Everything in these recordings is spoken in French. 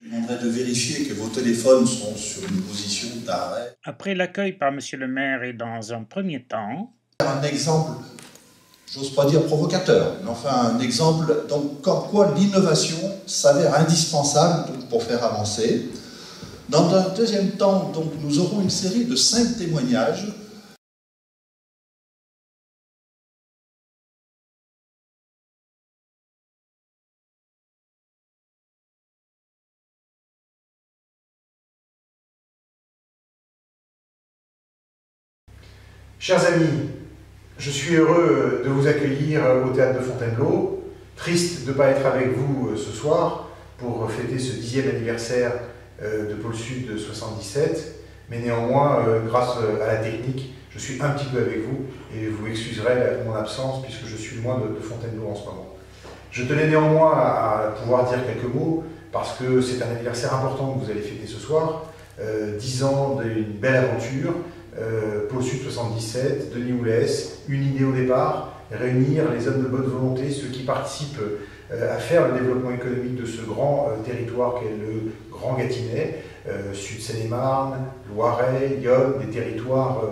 Je demanderai de vérifier que vos téléphones sont sur une position d'arrêt. Après l'accueil par Monsieur le maire et dans un premier temps... Un exemple, j'ose pas dire provocateur, mais enfin un exemple, donc comme quoi l'innovation s'avère indispensable donc, pour faire avancer. Dans un deuxième temps, donc, nous aurons une série de 5 témoignages. Chers amis, je suis heureux de vous accueillir au Théâtre de Fontainebleau. Triste de ne pas être avec vous ce soir pour fêter ce 10e anniversaire de Pôle Sud 77, mais néanmoins, grâce à la technique, je suis un petit peu avec vous et vous excuserez mon absence puisque je suis loin de Fontainebleau en ce moment. Je tenais néanmoins à pouvoir dire quelques mots parce que c'est un anniversaire important que vous allez fêter ce soir, 10 ans d'une belle aventure. Pôle Sud 77, Denis Oulès, une idée au départ, réunir les hommes de bonne volonté, ceux qui participent à faire le développement économique de ce grand territoire qu'est le Grand Gâtinais, Sud Seine-et-Marne, Loiret, Yonne, des territoires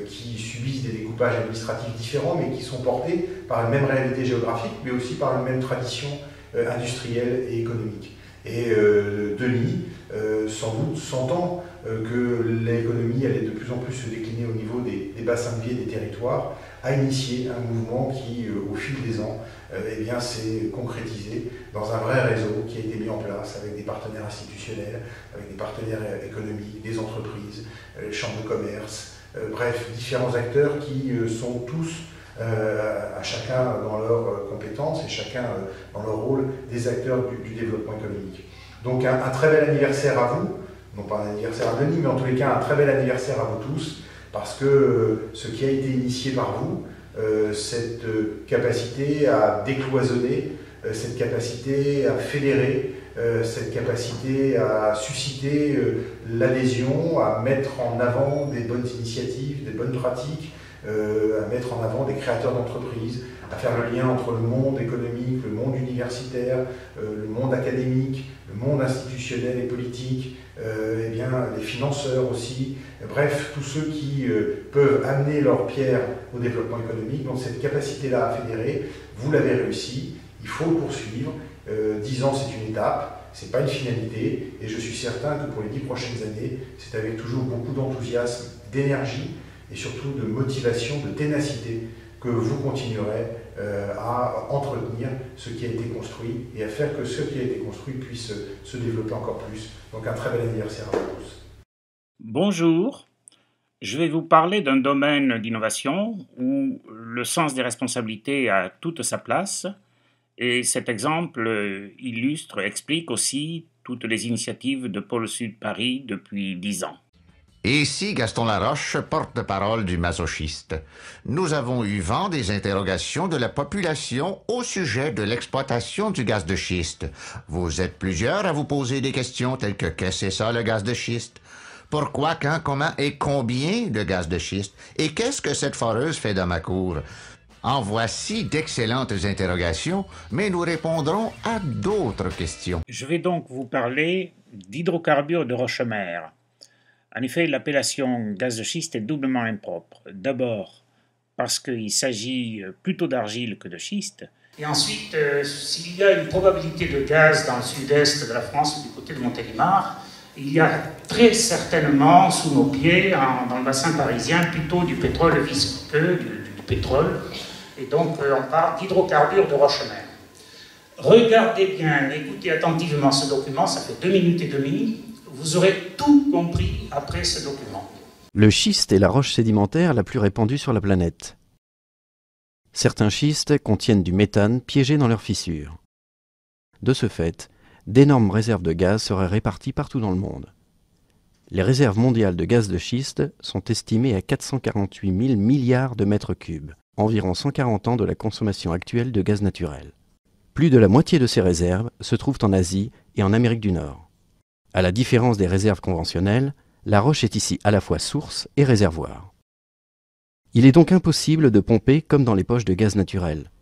qui subissent des découpages administratifs différents mais qui sont portés par la même réalité géographique mais aussi par la même tradition industrielle et économique. Et Denis, sans doute, sentant que l'économie allait de plus en plus se décliner au niveau des bassins de vie et des territoires, a initié un mouvement qui, au fil des ans, eh bien, s'est concrétisé dans un vrai réseau qui a été mis en place avec des partenaires institutionnels, avec des partenaires économiques, des entreprises, les chambres de commerce, bref, différents acteurs qui sont tous à chacun dans leurs compétences et chacun dans leur rôle des acteurs du développement économique. Donc un très bel anniversaire à vous, non pas un anniversaire à Denis, mais en tous les cas un très bel anniversaire à vous tous, parce que ce qui a été initié par vous, cette capacité à décloisonner, cette capacité à fédérer, cette capacité à susciter l'adhésion, à mettre en avant des bonnes initiatives, des bonnes pratiques, à mettre en avant des créateurs d'entreprises, à faire le lien entre le monde économique, le monde universitaire, le monde académique, le monde institutionnel et politique, eh bien, les financeurs aussi, bref, tous ceux qui peuvent amener leur pierre au développement économique. Donc cette capacité-là à fédérer, vous l'avez réussi, il faut le poursuivre. 10 ans, c'est une étape, ce n'est pas une finalité, et je suis certain que pour les 10 prochaines années, c'est avec toujours beaucoup d'enthousiasme, d'énergie, et surtout de motivation, de ténacité, que vous continuerez à entretenir ce qui a été construit et à faire que ce qui a été construit puisse se développer encore plus. Donc un très bel anniversaire à vous tous. Bonjour, je vais vous parler d'un domaine d'innovation où le sens des responsabilités a toute sa place et cet exemple illustre, explique aussi toutes les initiatives de Pôle Sud Paris depuis 10 ans. Et ici Gaston Laroche, porte-parole du masochiste. Nous avons eu vent des interrogations de la population au sujet de l'exploitation du gaz de schiste. Vous êtes plusieurs à vous poser des questions telles que qu'est-ce que c'est ça le gaz de schiste? Pourquoi, quand, comment et combien de gaz de schiste? Et qu'est-ce que cette foreuse fait dans ma cour? En voici d'excellentes interrogations, mais nous répondrons à d'autres questions. Je vais donc vous parler d'hydrocarbures de roche-mer. En effet, l'appellation gaz de schiste est doublement impropre. D'abord, parce qu'il s'agit plutôt d'argile que de schiste. Et ensuite, s'il y a une probabilité de gaz dans le sud-est de la France, du côté de Montélimar, il y a très certainement sous nos pieds, dans le bassin parisien, plutôt du pétrole visqueux, du pétrole. Et donc, on parle d'hydrocarbures de roche-mer. Regardez bien, écoutez attentivement ce document, ça fait 2 minutes et demie. Vous aurez tout compris après ce document. Le schiste est la roche sédimentaire la plus répandue sur la planète. Certains schistes contiennent du méthane piégé dans leurs fissures. De ce fait, d'énormes réserves de gaz seraient réparties partout dans le monde. Les réserves mondiales de gaz de schiste sont estimées à 448 000 milliards de mètres cubes, environ 140 ans de la consommation actuelle de gaz naturel. Plus de la moitié de ces réserves se trouvent en Asie et en Amérique du Nord. À la différence des réserves conventionnelles, la roche est ici à la fois source et réservoir. Il est donc impossible de pomper comme dans les poches de gaz naturel.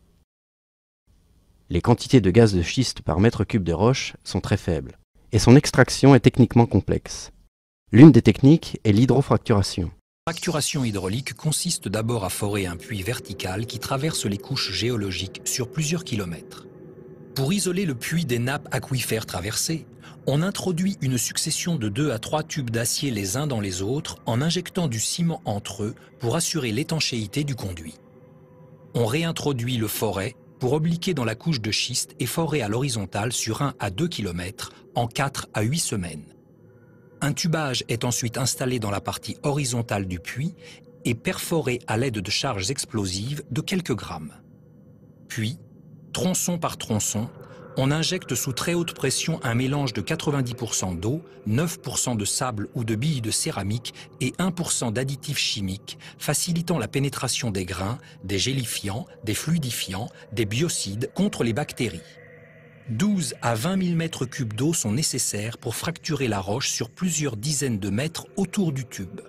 Les quantités de gaz de schiste par mètre cube de roche sont très faibles, et son extraction est techniquement complexe. L'une des techniques est l'hydrofracturation. La fracturation hydraulique consiste d'abord à forer un puits vertical qui traverse les couches géologiques sur plusieurs kilomètres. Pour isoler le puits des nappes aquifères traversées, on introduit une succession de 2 à 3 tubes d'acier les uns dans les autres en injectant du ciment entre eux pour assurer l'étanchéité du conduit. On réintroduit le foret pour obliquer dans la couche de schiste et forer à l'horizontale sur 1 à 2 km en 4 à 8 semaines. Un tubage est ensuite installé dans la partie horizontale du puits et perforé à l'aide de charges explosives de quelques grammes. Puis, tronçon par tronçon, on injecte sous très haute pression un mélange de 90% d'eau, 9% de sable ou de billes de céramique et 1% d'additifs chimiques, facilitant la pénétration des grains, des gélifiants, des fluidifiants, des biocides contre les bactéries. 12 à 20 000 mètres cubes d'eau sont nécessaires pour fracturer la roche sur plusieurs dizaines de mètres autour du tube.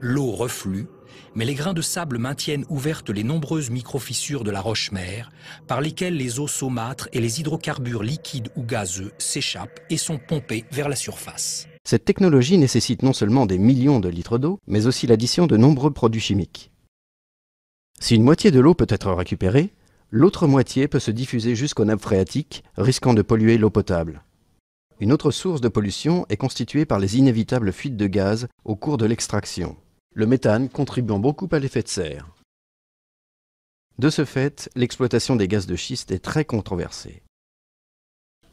L'eau reflue, mais les grains de sable maintiennent ouvertes les nombreuses micro-fissures de la roche-mère, par lesquelles les eaux saumâtres et les hydrocarbures liquides ou gazeux s'échappent et sont pompés vers la surface. Cette technologie nécessite non seulement des millions de litres d'eau, mais aussi l'addition de nombreux produits chimiques. Si une moitié de l'eau peut être récupérée, l'autre moitié peut se diffuser jusqu'aux nappes phréatiques, risquant de polluer l'eau potable. Une autre source de pollution est constituée par les inévitables fuites de gaz au cours de l'extraction, le méthane contribuant beaucoup à l'effet de serre. De ce fait, l'exploitation des gaz de schiste est très controversée.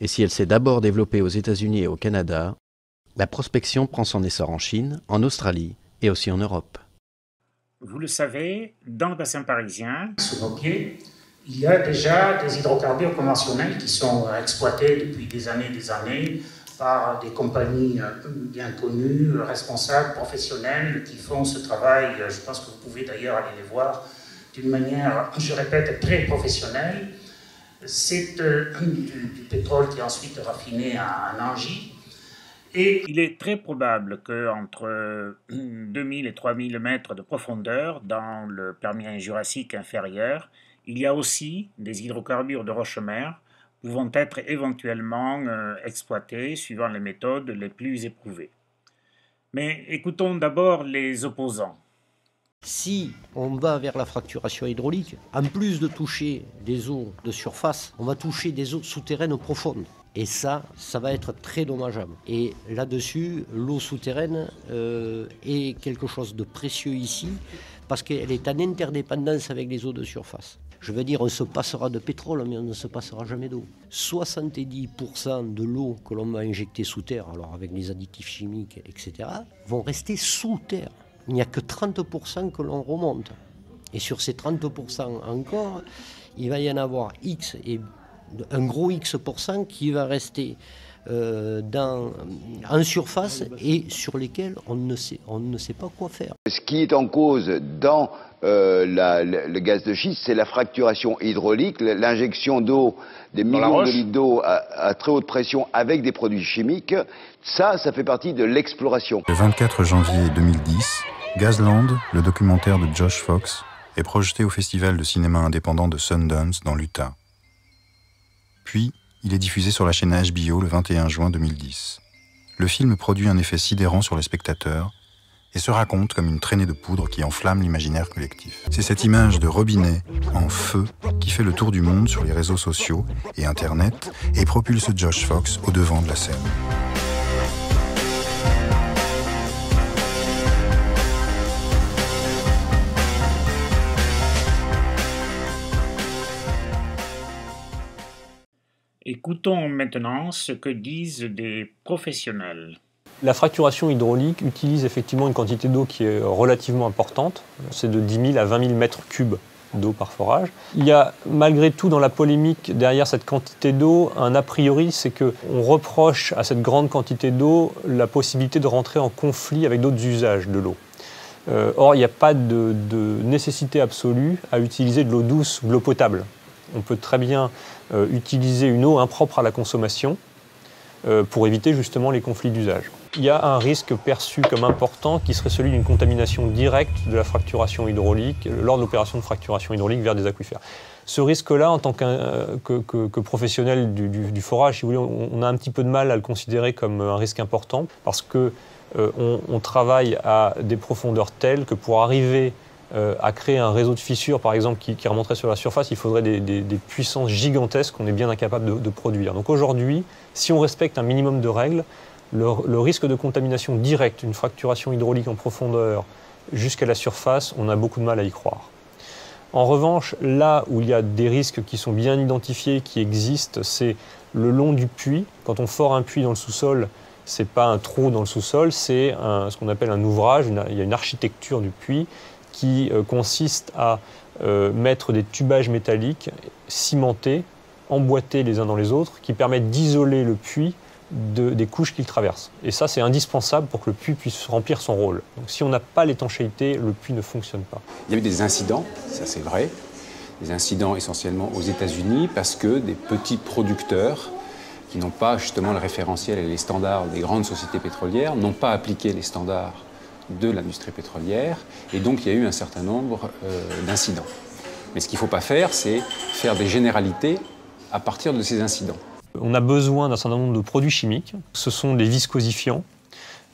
Et si elle s'est d'abord développée aux États-Unis et au Canada, la prospection prend son essor en Chine, en Australie et aussi en Europe. Vous le savez, dans le bassin parisien, sous nos pieds, il y a déjà des hydrocarbures conventionnels qui sont exploités depuis des années par des compagnies bien connues, responsables, professionnelles, qui font ce travail. Je pense que vous pouvez d'ailleurs aller les voir d'une manière, je répète, très professionnelle. C'est du pétrole qui est ensuite raffiné à Nangy. Et il est très probable qu'entre 2000 et 3000 mètres de profondeur, dans le Permien jurassique inférieur, il y a aussi des hydrocarbures de roche-mère pouvant être éventuellement exploités suivant les méthodes les plus éprouvées. Mais écoutons d'abord les opposants. Si on va vers la fracturation hydraulique, en plus de toucher des eaux de surface, on va toucher des eaux souterraines profondes. Et ça va être très dommageable. Et là-dessus, l'eau souterraine est quelque chose de précieux ici, parce qu'elle est en interdépendance avec les eaux de surface. Je veux dire, on se passera de pétrole, mais on ne se passera jamais d'eau. 70% de l'eau que l'on va injecter sous terre, alors avec les additifs chimiques, etc., vont rester sous terre. Il n'y a que 30% que l'on remonte. Et sur ces 30% encore, il va y en avoir X, et un gros X% qui va rester en surface et sur lesquels on ne sait pas quoi faire. Ce qui est en cause dans le gaz de schiste, c'est la fracturation hydraulique, l'injection d'eau, des millions de litres d'eau à très haute pression avec des produits chimiques. Ça fait partie de l'exploration. Le 24 janvier 2010, Gazland, le documentaire de Josh Fox, est projeté au festival de cinéma indépendant de Sundance dans l'Utah. Puis, il est diffusé sur la chaîne HBO le 21 juin 2010. Le film produit un effet sidérant sur les spectateurs et se raconte comme une traînée de poudre qui enflamme l'imaginaire collectif. C'est cette image de robinet en feu qui fait le tour du monde sur les réseaux sociaux et Internet et propulse Josh Fox au devant de la scène. Écoutons maintenant ce que disent des professionnels. La fracturation hydraulique utilise effectivement une quantité d'eau qui est relativement importante. C'est de 10 000 à 20 000 mètres cubes d'eau par forage. Il y a malgré tout dans la polémique derrière cette quantité d'eau un a priori, c'est qu'on reproche à cette grande quantité d'eau la possibilité de rentrer en conflit avec d'autres usages de l'eau. Or, il n'y a pas de nécessité absolue à utiliser de l'eau douce ou de l'eau potable. On peut très bien utiliser une eau impropre à la consommation pour éviter justement les conflits d'usage. Il y a un risque perçu comme important qui serait celui d'une contamination directe de la fracturation hydraulique lors de l'opération de fracturation hydraulique vers des aquifères. Ce risque-là, en tant que professionnel du forage, si vous voulez, on a un petit peu de mal à le considérer comme un risque important parce qu'on travaille à des profondeurs telles que pour arriver à créer un réseau de fissures, par exemple, qui remonterait sur la surface, il faudrait des puissances gigantesques qu'on est bien incapable de produire. Donc aujourd'hui, si on respecte un minimum de règles, le risque de contamination directe, une fracturation hydraulique en profondeur jusqu'à la surface, on a beaucoup de mal à y croire. En revanche, là où il y a des risques qui sont bien identifiés, qui existent, c'est le long du puits. Quand on fore un puits dans le sous-sol, ce n'est pas un trou dans le sous-sol, c'est ce qu'on appelle un ouvrage. Il y a une architecture du puits qui consiste à mettre des tubages métalliques cimentés, emboîtés les uns dans les autres, qui permettent d'isoler le puits des couches qu'il traverse. Et ça, c'est indispensable pour que le puits puisse remplir son rôle. Donc si on n'a pas l'étanchéité, le puits ne fonctionne pas. Il y a eu des incidents, ça c'est vrai, des incidents essentiellement aux États-Unis parce que des petits producteurs qui n'ont pas justement le référentiel et les standards des grandes sociétés pétrolières n'ont pas appliqué les standards de l'industrie pétrolière et donc il y a eu un certain nombre d'incidents. Mais ce qu'il ne faut pas faire, c'est faire des généralités à partir de ces incidents. On a besoin d'un certain nombre de produits chimiques. Ce sont des viscosifiants.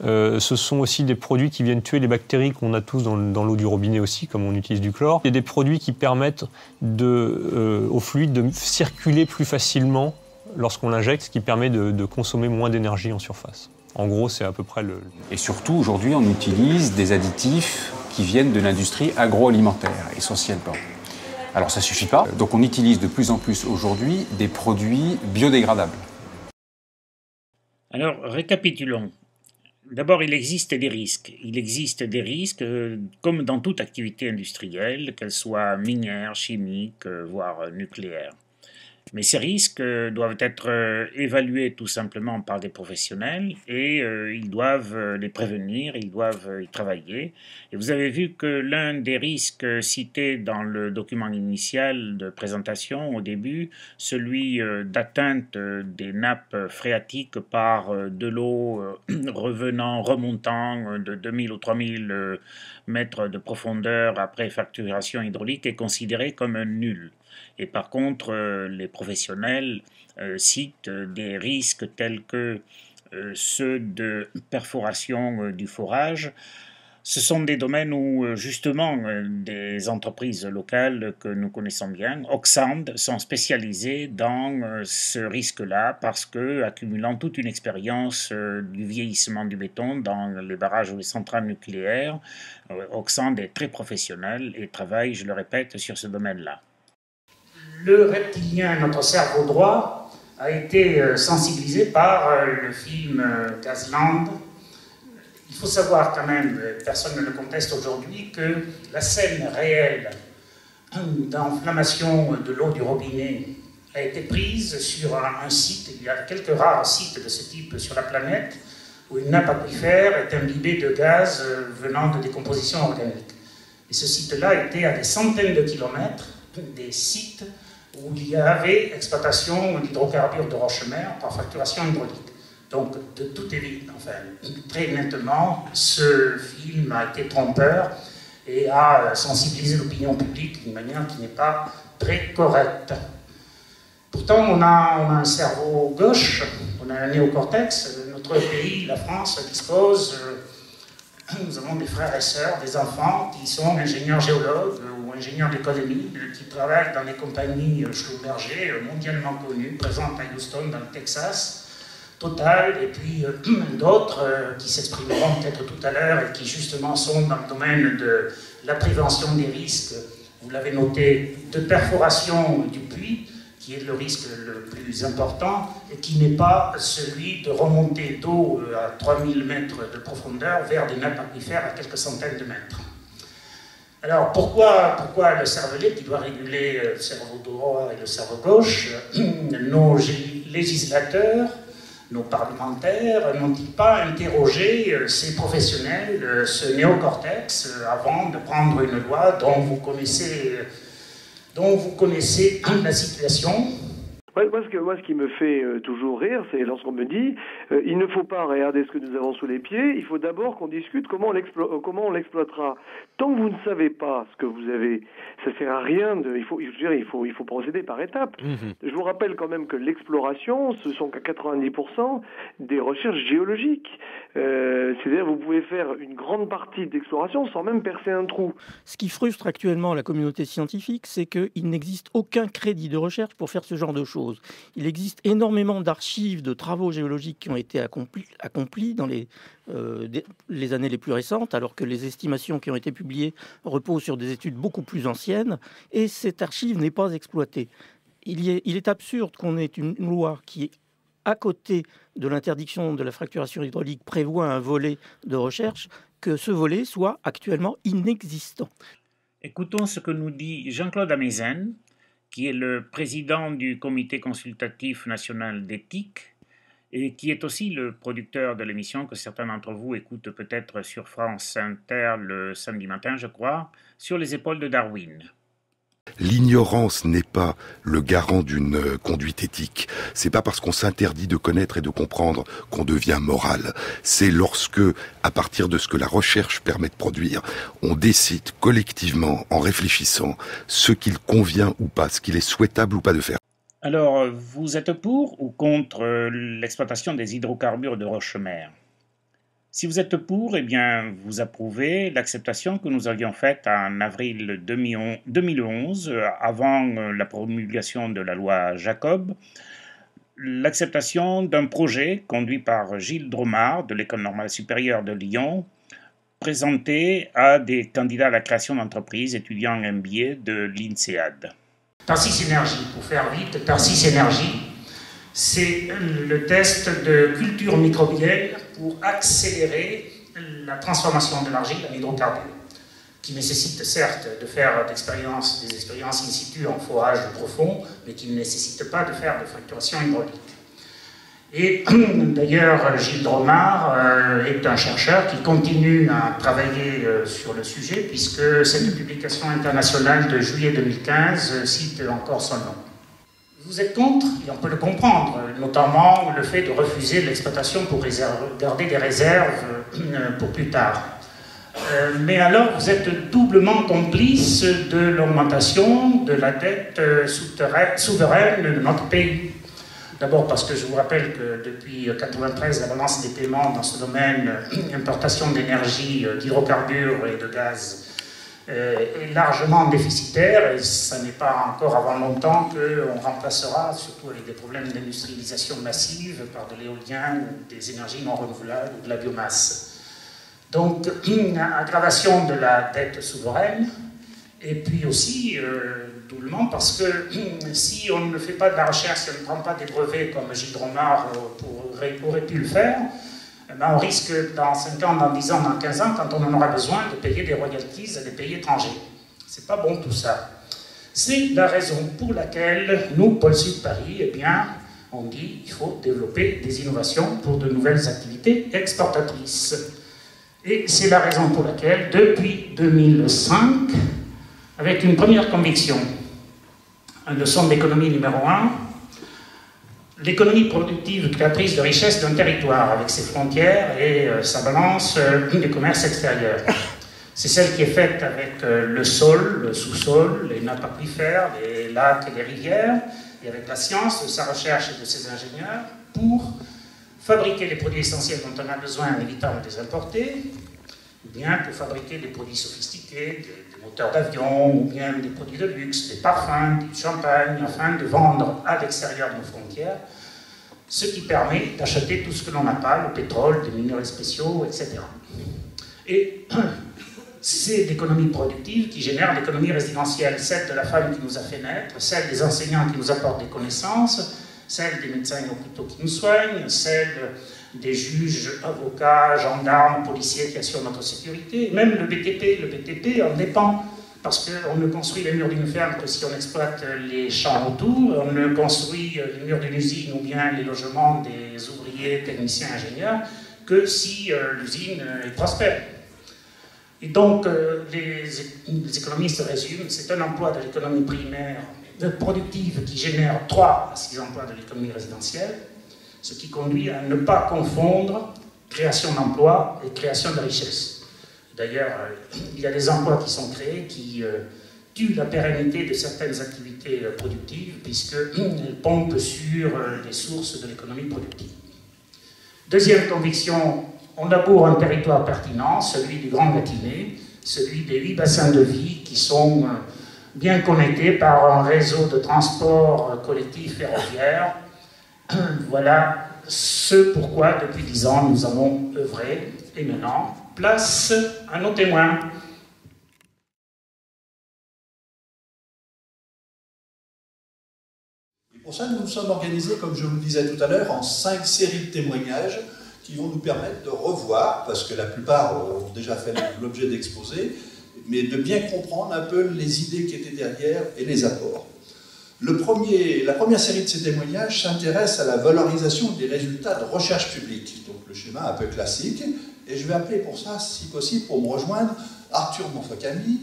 Ce sont aussi des produits qui viennent tuer les bactéries qu'on a tous dans l'eau du robinet aussi, comme on utilise du chlore. Et des produits qui permettent au fluide de circuler plus facilement lorsqu'on l'injecte, ce qui permet de consommer moins d'énergie en surface. En gros, c'est à peu près le... Et surtout, aujourd'hui, on utilise des additifs qui viennent de l'industrie agroalimentaire, essentiellement. Alors ça ne suffit pas, donc on utilise de plus en plus aujourd'hui des produits biodégradables. Alors récapitulons. D'abord, il existe des risques. Il existe des risques comme dans toute activité industrielle, qu'elle soit minière, chimique, voire nucléaire. Mais ces risques doivent être évalués tout simplement par des professionnels et ils doivent les prévenir, ils doivent y travailler. Et vous avez vu que l'un des risques cités dans le document initial de présentation au début, celui d'atteinte des nappes phréatiques par de l'eau remontant de 2000 ou 3000 mètres de profondeur après fracturation hydraulique, est considéré comme nul. Et par contre, les professionnels citent des risques tels que ceux de perforation du forage. Ce sont des domaines où, justement, des entreprises locales que nous connaissons bien, Oxand, sont spécialisées dans ce risque-là parce que, accumulant toute une expérience du vieillissement du béton dans les barrages ou les centrales nucléaires, Oxand est très professionnel et travaille, je le répète, sur ce domaine-là. Le reptilien, notre cerveau droit, a été sensibilisé par le film Gazland. Il faut savoir quand même, personne ne le conteste aujourd'hui, que la scène réelle d'inflammation de l'eau du robinet a été prise sur un site. Il y a quelques rares sites de ce type sur la planète où une nappe aquifère est imbibée de gaz venant de décomposition organique. Et ce site-là était à des centaines de kilomètres des sites où il y avait exploitation d'hydrocarbures de roche-mère par fracturation hydraulique. Donc, de toute évidence, enfin, très nettement, ce film a été trompeur et a sensibilisé l'opinion publique d'une manière qui n'est pas très correcte. Pourtant, on a un cerveau gauche, on a un néocortex. Notre pays, la France, dispose, nous avons des frères et sœurs, des enfants qui sont ingénieurs géologues ou ingénieurs d'économie, qui travaillent dans des compagnies Schlumberger mondialement connues, présentes à Houston, dans le Texas, Total, et puis d'autres qui s'exprimeront peut-être tout à l'heure et qui justement sont dans le domaine de la prévention des risques, vous l'avez noté, de perforation du puits, qui est le risque le plus important et qui n'est pas celui de remontée d'eau à 3000 mètres de profondeur vers des nappes aquifères à quelques centaines de mètres. Alors pourquoi le cervelet qui doit réguler le cerveau droit et le cerveau gauche? Nos législateurs, nos parlementaires n'ont-ils pas interrogé ces professionnels, ce néocortex, avant de prendre une loi dont vous connaissez la situation? Moi, ce qui me fait toujours rire, c'est lorsqu'on me dit il ne faut pas regarder ce que nous avons sous les pieds, il faut d'abord qu'on discute comment on l'exploitera. Tant que vous ne savez pas ce que vous avez, ça sert à rien. Il faut procéder par étapes. Je vous rappelle quand même que l'exploration, ce sont qu'à 90% des recherches géologiques. C'est-à-dire vous pouvez faire une grande partie d'exploration sans même percer un trou. Ce qui frustre actuellement la communauté scientifique, c'est qu'il n'existe aucun crédit de recherche pour faire ce genre de choses. Il existe énormément d'archives de travaux géologiques qui ont été accomplis dans les années les plus récentes, alors que les estimations qui ont été publiées reposent sur des études beaucoup plus anciennes, et cette archive n'est pas exploitée. Il est absurde qu'on ait une loi qui, à côté de l'interdiction de la fracturation hydraulique, prévoit un volet de recherche, que ce volet soit actuellement inexistant. Écoutons ce que nous dit Jean-Claude Amezen, qui est le président du Comité consultatif national d'éthique et qui est aussi le producteur de l'émission que certains d'entre vous écoutent peut-être sur France Inter le samedi matin, je crois, sur les épaules de Darwin. L'ignorance n'est pas le garant d'une conduite éthique. C'est pas parce qu'on s'interdit de connaître et de comprendre qu'on devient moral. C'est lorsque, à partir de ce que la recherche permet de produire, on décide collectivement, en réfléchissant, ce qu'il convient ou pas, ce qu'il est souhaitable ou pas de faire. Alors, vous êtes pour ou contre l'exploitation des hydrocarbures de roche-mer ? Si vous êtes pour, eh bien, vous approuvez l'acceptation que nous avions faite en avril 2011, avant la promulgation de la loi Jacob, l'acceptation d'un projet conduit par Gilles Dromard de l'École normale supérieure de Lyon, présenté à des candidats à la création d'entreprises étudiants en MBA de l'INSEAD. Tarsis Energy, pour faire vite, Tarsis Energy, c'est le test de culture microbienne pour accélérer la transformation de l'argile en hydrocarbures, qui nécessite certes de faire des expériences in situ en forage profond, mais qui ne nécessite pas de faire de fracturation hydraulique. Et d'ailleurs, Gilles Dromard est un chercheur qui continue à travailler sur le sujet, puisque cette publication internationale de juillet 2015 cite encore son nom. Vous êtes contre, et on peut le comprendre, notamment le fait de refuser l'exploitation pour garder des réserves pour plus tard. Mais alors, vous êtes doublement complice de l'augmentation de la dette souveraine de notre pays. D'abord parce que je vous rappelle que depuis 1993, la balance des paiements dans ce domaine, importation d'énergie, d'hydrocarbures et de gaz, est largement déficitaire, et ce n'est pas encore avant longtemps qu'on remplacera, surtout avec des problèmes d'industrialisation massive, par de l'éolien, des énergies non renouvelables ou de la biomasse. Donc, une aggravation de la dette souveraine, et puis aussi, doublement, parce que si on ne fait pas de la recherche, si on ne prend pas des brevets comme Gilles Dromard aurait pu le faire, ben on risque dans 5 ans, dans 10 ans, dans 15 ans, quand on en aura besoin, de payer des royalties à des pays étrangers. C'est pas bon tout ça. C'est la raison pour laquelle nous, Pôle Sud Paris, eh bien, on dit qu'il faut développer des innovations pour de nouvelles activités exportatrices. Et c'est la raison pour laquelle, depuis 2005, avec une première conviction, une leçon d'économie numéro 1, l'économie productive créatrice de richesse d'un territoire avec ses frontières et sa balance du commerce extérieur. C'est celle qui est faite avec le sol, le sous-sol, les nappes aquifères, les lacs et les rivières, et avec la science de sa recherche et de ses ingénieurs pour fabriquer les produits essentiels dont on a besoin en évitant de les importer, ou bien pour fabriquer des produits sophistiqués, des moteurs d'avion, ou bien des produits de luxe, des parfums, du champagne, afin de vendre à l'extérieur de nos frontières, ce qui permet d'acheter tout ce que l'on n'a pas, le pétrole, des minerais spéciaux, etc. Et c'est l'économie productive qui génère l'économie résidentielle, celle de la femme qui nous a fait naître, celle des enseignants qui nous apportent des connaissances, celle des médecins et hôpitaux qui nous soignent, celle des juges, avocats, gendarmes, policiers qui assurent notre sécurité, même le BTP en dépend, parce qu'on ne construit les murs d'une ferme que si on exploite les champs autour, on ne construit les murs d'une usine ou bien les logements des ouvriers, techniciens, ingénieurs, que si l'usine est prospère. Et donc, les économistes résument, c'est un emploi de l'économie primaire productive qui génère 3 à 6 emplois de l'économie résidentielle, ce qui conduit à ne pas confondre création d'emplois et création de richesse. D'ailleurs, il y a des emplois qui sont créés qui tuent la pérennité de certaines activités productives puisqu'elles pompent sur les sources de l'économie productive. Deuxième conviction, on laboure un territoire pertinent, celui du Grand Gâtinais, celui des 8 bassins de vie qui sont bien connectés par un réseau de transport collectif ferroviaire. Voilà ce pourquoi, depuis 10 ans, nous avons œuvré. Et maintenant, place à nos témoins. Et pour ça, nous nous sommes organisés, comme je vous le disais tout à l'heure, en 5 séries de témoignages qui vont nous permettre de revoir, parce que la plupart ont déjà fait l'objet d'exposés, mais de bien comprendre un peu les idées qui étaient derrière et les apports. La première série de ces témoignages s'intéresse à la valorisation des résultats de recherche publique, donc le schéma un peu classique, et je vais appeler pour ça, si possible, pour me rejoindre, Arthur Monfort-Camille,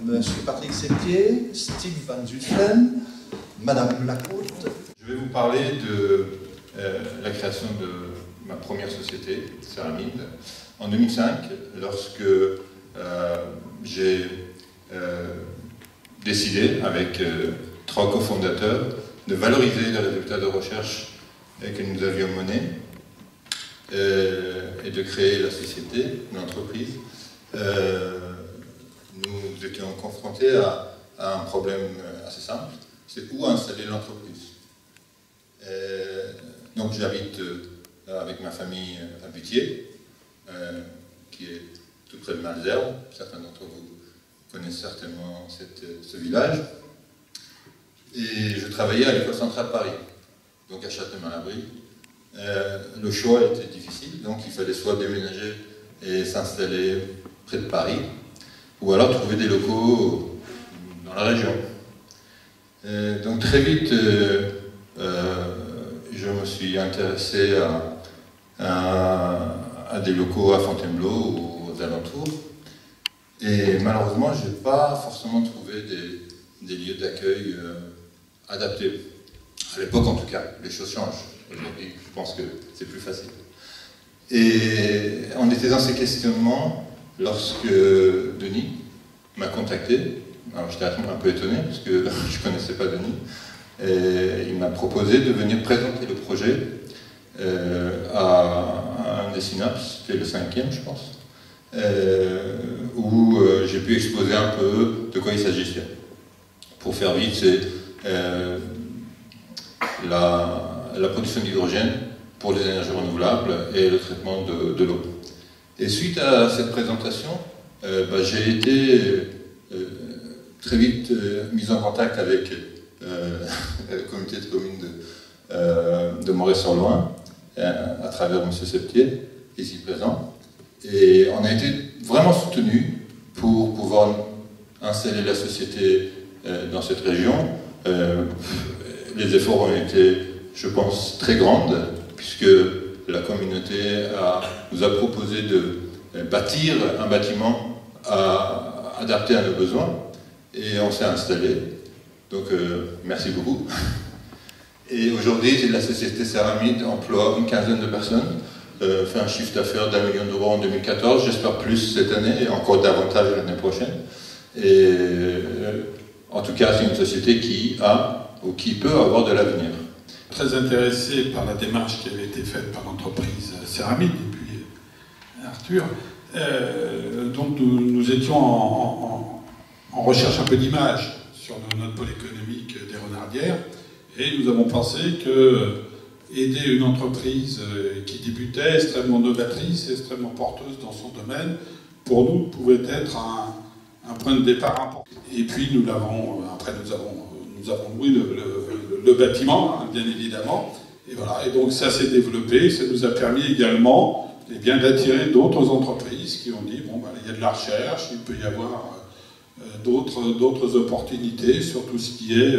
M. Patrick Septier, Steve Van Zutphen, Madame Lacôte. Je vais vous parler de la création de ma première société, Céramide, en 2005, lorsque j'ai décidé, avec 3 cofondateurs, de valoriser les résultats de recherche que nous avions menés et de créer la société, l'entreprise. Nous étions confrontés à un problème assez simple, c'est où installer l'entreprise. Donc j'habite avec ma famille à Butier, qui est tout près de Malesherbes. Certains d'entre vous connaissent certainement ce village. Et je travaillais à l'École centrale Paris, donc à Châtellerault-Malabry. Le choix était difficile, donc il fallait soit déménager et s'installer près de Paris, ou alors trouver des locaux dans la région. Donc très vite, je me suis intéressé à des locaux à Fontainebleau ou aux alentours. Et malheureusement, je n'ai pas forcément trouvé des lieux d'accueil adaptés. À l'époque, en tout cas, les choses changent. Aujourd'hui, je pense que c'est plus facile. Et on était dans ces questionnements lorsque Denis m'a contacté. Alors j'étais un peu étonné parce que je ne connaissais pas Denis. Et il m'a proposé de venir présenter le projet à un des synapses, c'était le 5e, je pense, où j'ai pu exposer un peu de quoi il s'agissait. Pour faire vite, c'est la production d'hydrogène pour les énergies renouvelables et le traitement de l'eau. Et suite à cette présentation, j'ai été très vite mis en contact avec le comité de communes de Moret-sur-Loing, à travers M. Septier, ici présent. Et on a été vraiment soutenus pour pouvoir installer la société dans cette région. Les efforts ont été, je pense, très grands, puisque la communauté nous a proposé de bâtir un bâtiment adapté à nos besoins, et on s'est installé. Donc, merci beaucoup. Et aujourd'hui, la société Céramide emploie une quinzaine de personnes, fait un chiffre d'affaires d'1 million d'euros en 2014, j'espère plus cette année, et encore davantage l'année prochaine. Et en tout cas, c'est une société qui a, ou qui peut avoir de l'avenir. Très intéressé par la démarche qui avait été faite par l'entreprise Céramide, et puis Arthur. Donc nous étions en recherche un peu d'image sur notre pôle économique des Renardières, et nous avons pensé que aider une entreprise qui débutait, extrêmement novatrice, extrêmement porteuse dans son domaine, pour nous pouvait être un point de départ important. Et puis nous avons loué le bâtiment, bien évidemment, et voilà. Et donc ça s'est développé, ça nous a permis également d'attirer d'autres entreprises qui ont dit bon, il y a de la recherche, il peut y avoir d'autres opportunités sur tout ce qui est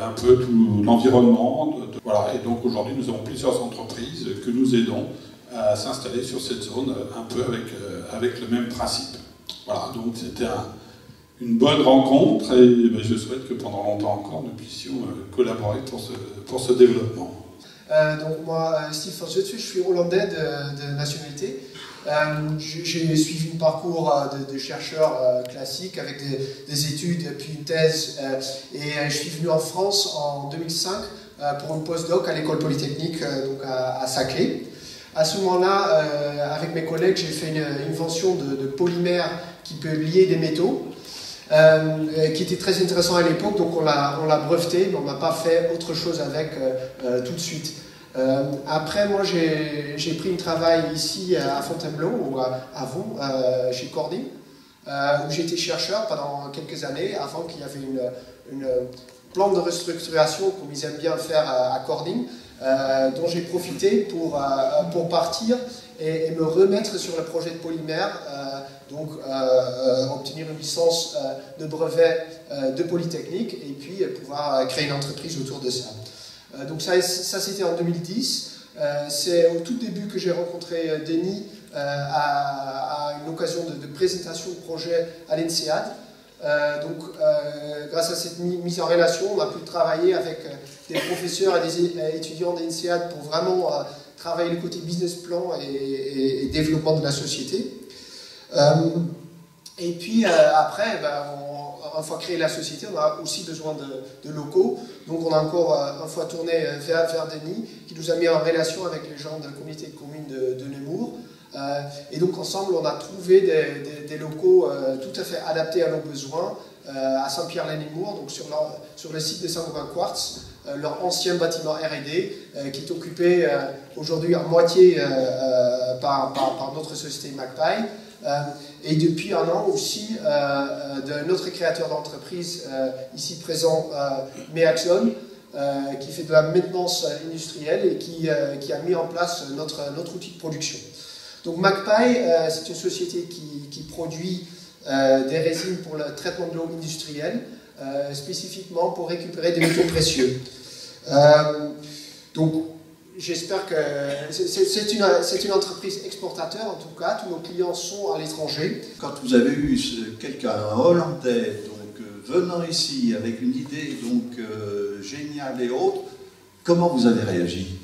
un peu tout l'environnement. Voilà. Et donc aujourd'hui, nous avons plusieurs entreprises que nous aidons à s'installer sur cette zone un peu avec le même principe. Voilà, donc c'était une bonne rencontre et je souhaite que pendant longtemps encore nous puissions collaborer pour ce développement. Donc moi, Steve Forsjøtve, je suis hollandais de nationalité. J'ai suivi un parcours de chercheur classique avec des études puis une thèse et je suis venu en France en 2005 pour une postdoc à l'école polytechnique donc à Saclay. À ce moment-là, avec mes collègues, j'ai fait une invention de polymère qui peut lier des métaux. Qui était très intéressant à l'époque, donc on l'a breveté, mais on n'a pas fait autre chose avec tout de suite. Après, moi, j'ai pris un travail ici à Fontainebleau, ou à Vaud, chez Corning, où j'étais chercheur pendant quelques années, avant qu'il y avait une plan de restructuration, comme ils aiment bien faire à Corning, dont j'ai profité pour partir et me remettre sur le projet de polymère, donc obtenir une licence de brevet de Polytechnique et puis pouvoir créer une entreprise autour de ça. Donc ça c'était en 2010. C'est au tout début que j'ai rencontré Denis à une occasion de présentation de projet à l'INSEAD. Donc grâce à cette mise en relation, on a pu travailler avec des professeurs et des étudiants de l'INSEAD pour vraiment travailler le côté business plan et développement de la société. Et puis après, une fois créé la société, on a aussi besoin de locaux. Donc on a encore une fois tourné vers Denis, qui nous a mis en relation avec les gens de la communauté de communes de Nemours. Et donc ensemble, on a trouvé des locaux tout à fait adaptés à nos besoins à Saint-Pierre-les-Nemours, donc sur le site de Saint-Gobain Quartz, leur ancien bâtiment R&D qui est occupé aujourd'hui à moitié par notre société Magpie. Et depuis un an aussi de notre créateur d'entreprise ici présent, Meaxon, qui fait de la maintenance industrielle et qui a mis en place notre outil de production. Donc Magpie, c'est une société qui produit des résines pour le traitement de l'eau industrielle, spécifiquement pour récupérer des métaux précieux. Donc j'espère que c'est une entreprise exportateur, en tout cas, tous nos clients sont à l'étranger. Quand vous avez eu quelqu'un, un Hollandais, donc, venant ici avec une idée donc, géniale et autre, comment vous avez réagi?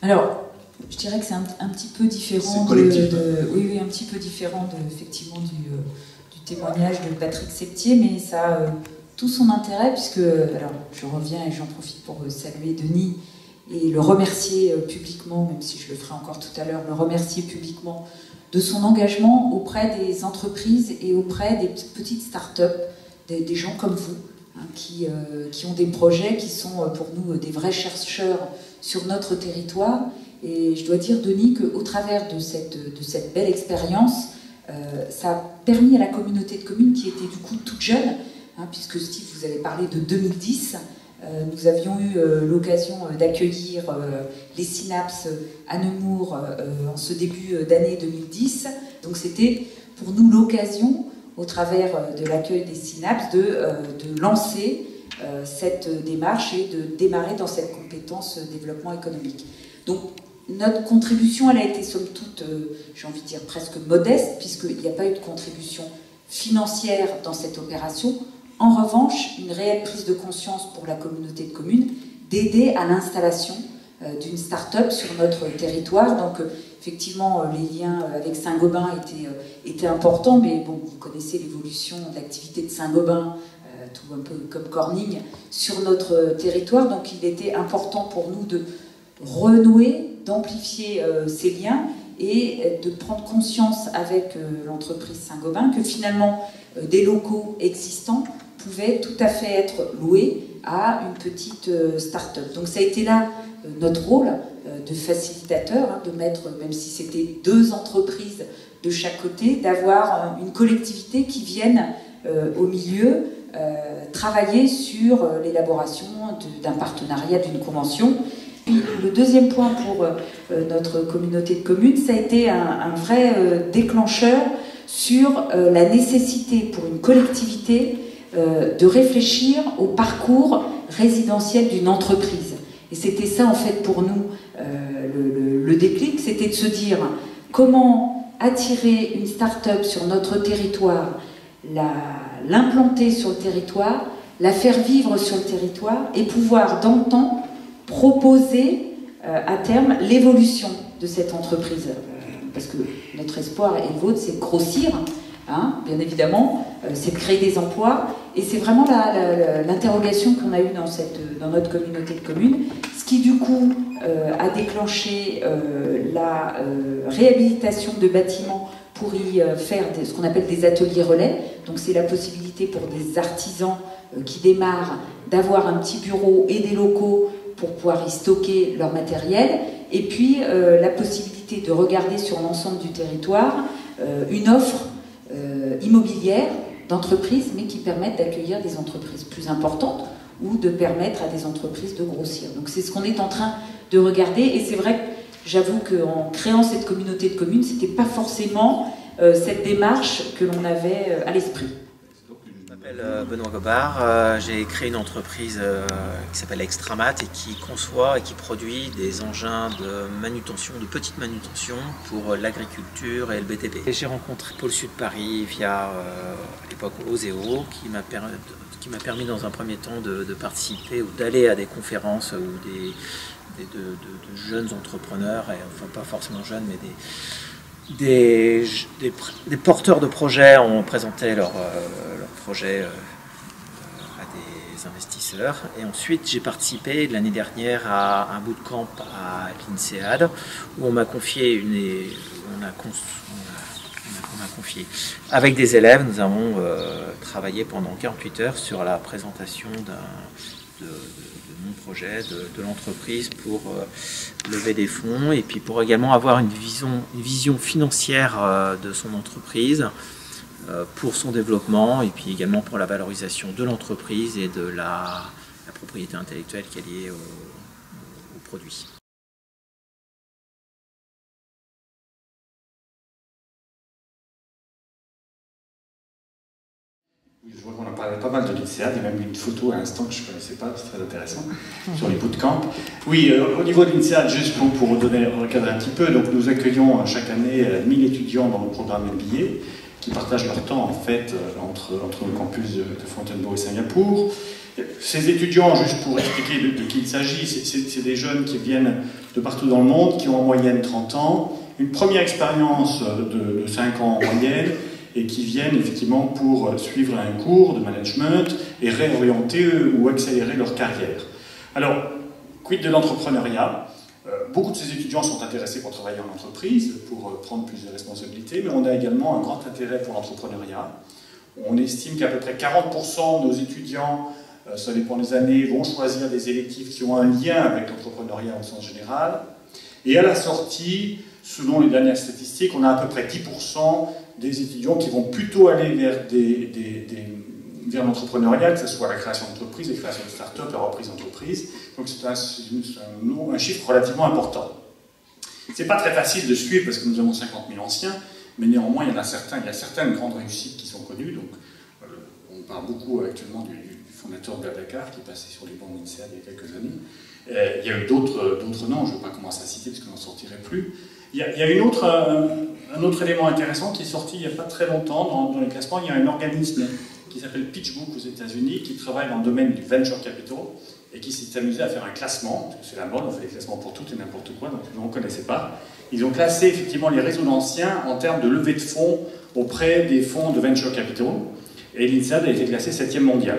Alors, je dirais que c'est un petit peu différent oui, un petit peu différent effectivement du témoignage de Patrick Septier, mais ça a tout son intérêt, puisque, alors je reviens et j'en profite pour saluer Denis, et le remercier publiquement, même si je le ferai encore tout à l'heure, le remercier publiquement de son engagement auprès des entreprises et auprès des petites start-up, des gens comme vous, hein, qui ont des projets qui sont pour nous des vrais chercheurs sur notre territoire. Et je dois dire, Denis, qu'au travers de cette belle expérience, ça a permis à la communauté de communes, qui était du coup toute jeune, hein, puisque Steve, vous avez parlé de 2010, nous avions eu l'occasion d'accueillir les Synapses à Nemours en ce début d'année 2010. Donc c'était pour nous l'occasion, au travers de l'accueil des Synapses, de lancer cette démarche et de démarrer dans cette compétence développement économique. Donc notre contribution, elle a été somme toute, j'ai envie de dire presque modeste, puisqu'il n'y a pas eu de contribution financière dans cette opération. En revanche, une réelle prise de conscience pour la communauté de communes d'aider à l'installation d'une start-up sur notre territoire. Donc effectivement, les liens avec Saint-Gobain étaient importants, mais bon, vous connaissez l'évolution de l'activité de Saint-Gobain, tout un peu comme Corning, sur notre territoire. Donc il était important pour nous de renouer, d'amplifier ces liens et de prendre conscience avec l'entreprise Saint-Gobain que finalement des locaux existants pouvaient tout à fait être loués à une petite start-up. Donc ça a été là notre rôle de facilitateur, hein, de mettre, même si c'était 2 entreprises de chaque côté, d'avoir une collectivité qui vienne au milieu travailler sur l'élaboration d'un partenariat, d'une convention. Le deuxième point pour notre communauté de communes, ça a été un vrai déclencheur sur la nécessité pour une collectivité de réfléchir au parcours résidentiel d'une entreprise. Et c'était ça en fait pour nous le déclic, c'était de se dire comment attirer une start-up sur notre territoire, l'implanter sur le territoire, la faire vivre sur le territoire et pouvoir dans le temps proposer à terme l'évolution de cette entreprise. Parce que notre espoir et le vôtre, c'est de grossir, hein, bien évidemment, c'est de créer des emplois, et c'est vraiment l'interrogation qu'on a eue dans notre communauté de communes, ce qui du coup a déclenché la réhabilitation de bâtiments pour y faire ce qu'on appelle des ateliers relais. Donc c'est la possibilité pour des artisans qui démarrent d'avoir un petit bureau et des locaux pour pouvoir y stocker leur matériel, et puis la possibilité de regarder sur l'ensemble du territoire une offre immobilière d'entreprises, mais qui permettent d'accueillir des entreprises plus importantes ou de permettre à des entreprises de grossir. Donc c'est ce qu'on est en train de regarder, et c'est vrai que j'avoue qu'en créant cette communauté de communes, c'était pas forcément cette démarche que l'on avait à l'esprit. Je m'appelle Benoît Gobard, j'ai créé une entreprise qui s'appelle Extramat et qui conçoit et qui produit des engins de manutention, de petite manutention pour l'agriculture et le BTP. Et j'ai rencontré Pôle Sud Paris via à l'époque Oseo qui m'a permis dans un premier temps de participer ou d'aller à des conférences ou de jeunes entrepreneurs, et, enfin pas forcément jeunes, mais des porteurs de projets ont présenté leur projet à des investisseurs. Et ensuite, j'ai participé l'année dernière à un bootcamp à l'INSEAD où on m'a confié avec des élèves, nous avons travaillé pendant 48 heures sur la présentation de mon projet, de l'entreprise pour lever des fonds et puis pour également avoir une vision financière de son entreprise pour son développement et puis également pour la valorisation de l'entreprise et de la propriété intellectuelle qui est liée au produit. Je vois qu'on en parlait pas mal de l'INSEAD, il y a même une photo à l'instant que je ne connaissais pas, c'est très intéressant, sur les bootcamps. Oui, au niveau de l'INSEAD, juste pour recadrer un petit peu, donc nous accueillons chaque année 1000 étudiants dans le programme MBA qui partagent leur temps en fait entre le campus de Fontainebleau et Singapour. Ces étudiants, juste pour expliquer de qui il s'agit, c'est des jeunes qui viennent de partout dans le monde, qui ont en moyenne 30 ans, une première expérience de 5 ans en moyenne, et qui viennent effectivement pour suivre un cours de management et réorienter ou accélérer leur carrière. Alors, quid de l'entrepreneuriat? Beaucoup de ces étudiants sont intéressés pour travailler en entreprise, pour prendre plus de responsabilités, mais on a également un grand intérêt pour l'entrepreneuriat. On estime qu'à peu près 40% de nos étudiants, ça dépend des années, vont choisir des électifs qui ont un lien avec l'entrepreneuriat au sens général. Et à la sortie, selon les dernières statistiques, on a à peu près 10% des étudiants qui vont plutôt aller vers l'entrepreneuriat, que ce soit la création d'entreprise, la création de start-up, la reprise d'entreprise. Donc c'est un chiffre relativement important. C'est pas très facile de suivre parce que nous avons 50 000 anciens, mais néanmoins il y a certaines grandes réussites qui sont connues. Donc, on parle beaucoup actuellement du fondateur de Blablacar qui est passé sur les bancs de l'INSEAD il y a quelques années. Il y a eu d'autres noms, je ne vais pas commencer à citer parce que je n'en sortirai plus. Il y a un autre élément intéressant qui est sorti il n'y a pas très longtemps dans les classements. Il y a un organisme qui s'appelle PitchBook aux États-Unis qui travaille dans le domaine du venture capital et qui s'est amusé à faire un classement, parce que c'est la mode, on fait des classements pour tout et n'importe quoi, donc vous ne connaissez pas. Ils ont classé effectivement les réseaux d'anciens en termes de levée de fonds auprès des fonds de venture capital, et l'INSEAD a été classé 7e mondial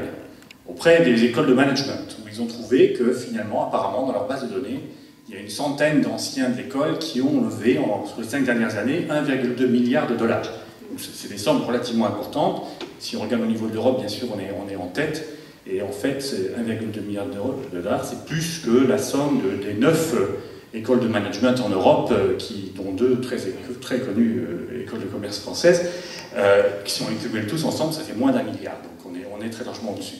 auprès des écoles de management, où ils ont trouvé que finalement, apparemment, dans leur base de données, il y a une centaine d'anciens de l'école qui ont levé, sur les 5 dernières années, 1,2 milliard de dollars. C'est des sommes relativement importantes. Si on regarde au niveau de l'Europe, bien sûr, on est en tête. Et en fait, 1,2 milliard de dollars, c'est plus que la somme des 9 écoles de management en Europe, dont 2 très connues écoles de commerce françaises, qui sont cumulées tous ensemble, ça fait moins d'1 milliard. Donc on est très largement au-dessus.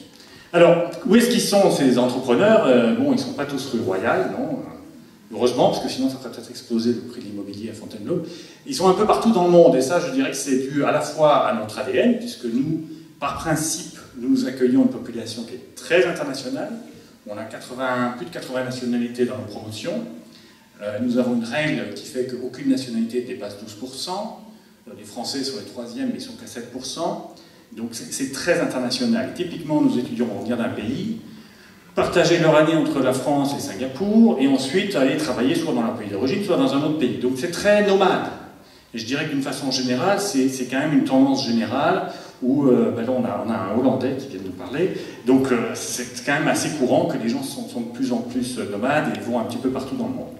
Alors, où est-ce qu'ils sont ces entrepreneurs? Bon, ils ne sont pas tous rue Royale, non. Heureusement, parce que sinon ça ferait peut-être exploser le prix de l'immobilier à Fontainebleau. Ils sont un peu partout dans le monde, et ça je dirais que c'est dû à la fois à notre ADN, puisque nous, par principe, nous accueillons une population qui est très internationale. On a plus de 80 nationalités dans nos promotions. Nous avons une règle qui fait qu'aucune nationalité dépasse 12%. Les Français sont les 3e, mais ils sont qu'à 7%. Donc c'est très international. Et typiquement, nos étudiants vont venir d'un pays, partager leur année entre la France et Singapour, et ensuite aller travailler soit dans leur pays d'origine, soit dans un autre pays. Donc c'est très nomade. Et je dirais que d'une façon générale, c'est quand même une tendance générale où là on a un Hollandais qui vient de nous parler. Donc c'est quand même assez courant que les gens sont de plus en plus nomades et vont un petit peu partout dans le monde.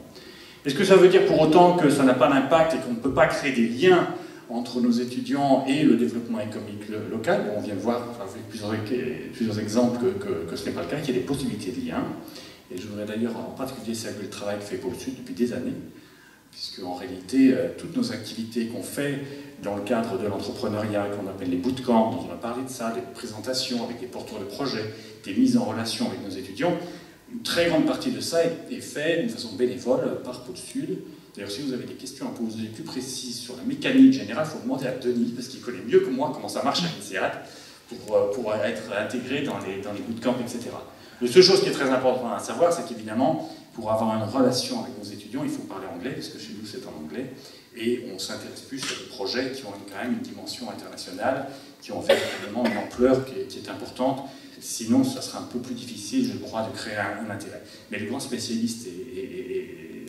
Est-ce que ça veut dire pour autant que ça n'a pas d'impact et qu'on ne peut pas créer des liens entre nos étudiants et le développement économique local? On vient de voir avec plusieurs exemples que ce n'est pas le cas, qu'il y a des possibilités de liens. Et je voudrais d'ailleurs en particulier saluer le travail que fait Pôle Sud depuis des années, puisque en réalité, toutes nos activités qu'on fait dans le cadre de l'entrepreneuriat, qu'on appelle les bootcamps, dont on a parlé de ça, des présentations avec des porteurs de projets, des mises en relation avec nos étudiants, une très grande partie de ça est faite d'une façon bénévole par Pôle Sud. D'ailleurs, si vous avez des questions à poser plus précises sur la mécanique générale, il faut demander à Denis, parce qu'il connaît mieux que moi comment ça marche à l'INSEAD, pour être intégré dans les bootcamps, etc. La seule chose qui est très importante à savoir, c'est qu'évidemment, pour avoir une relation avec nos étudiants, il faut parler anglais, parce que chez nous c'est en anglais, et on s'intéresse plus sur des projets qui ont quand même une dimension internationale, qui ont véritablement une ampleur qui est importante. Sinon, ça sera un peu plus difficile, je crois, de créer un intérêt. Mais le grand spécialiste,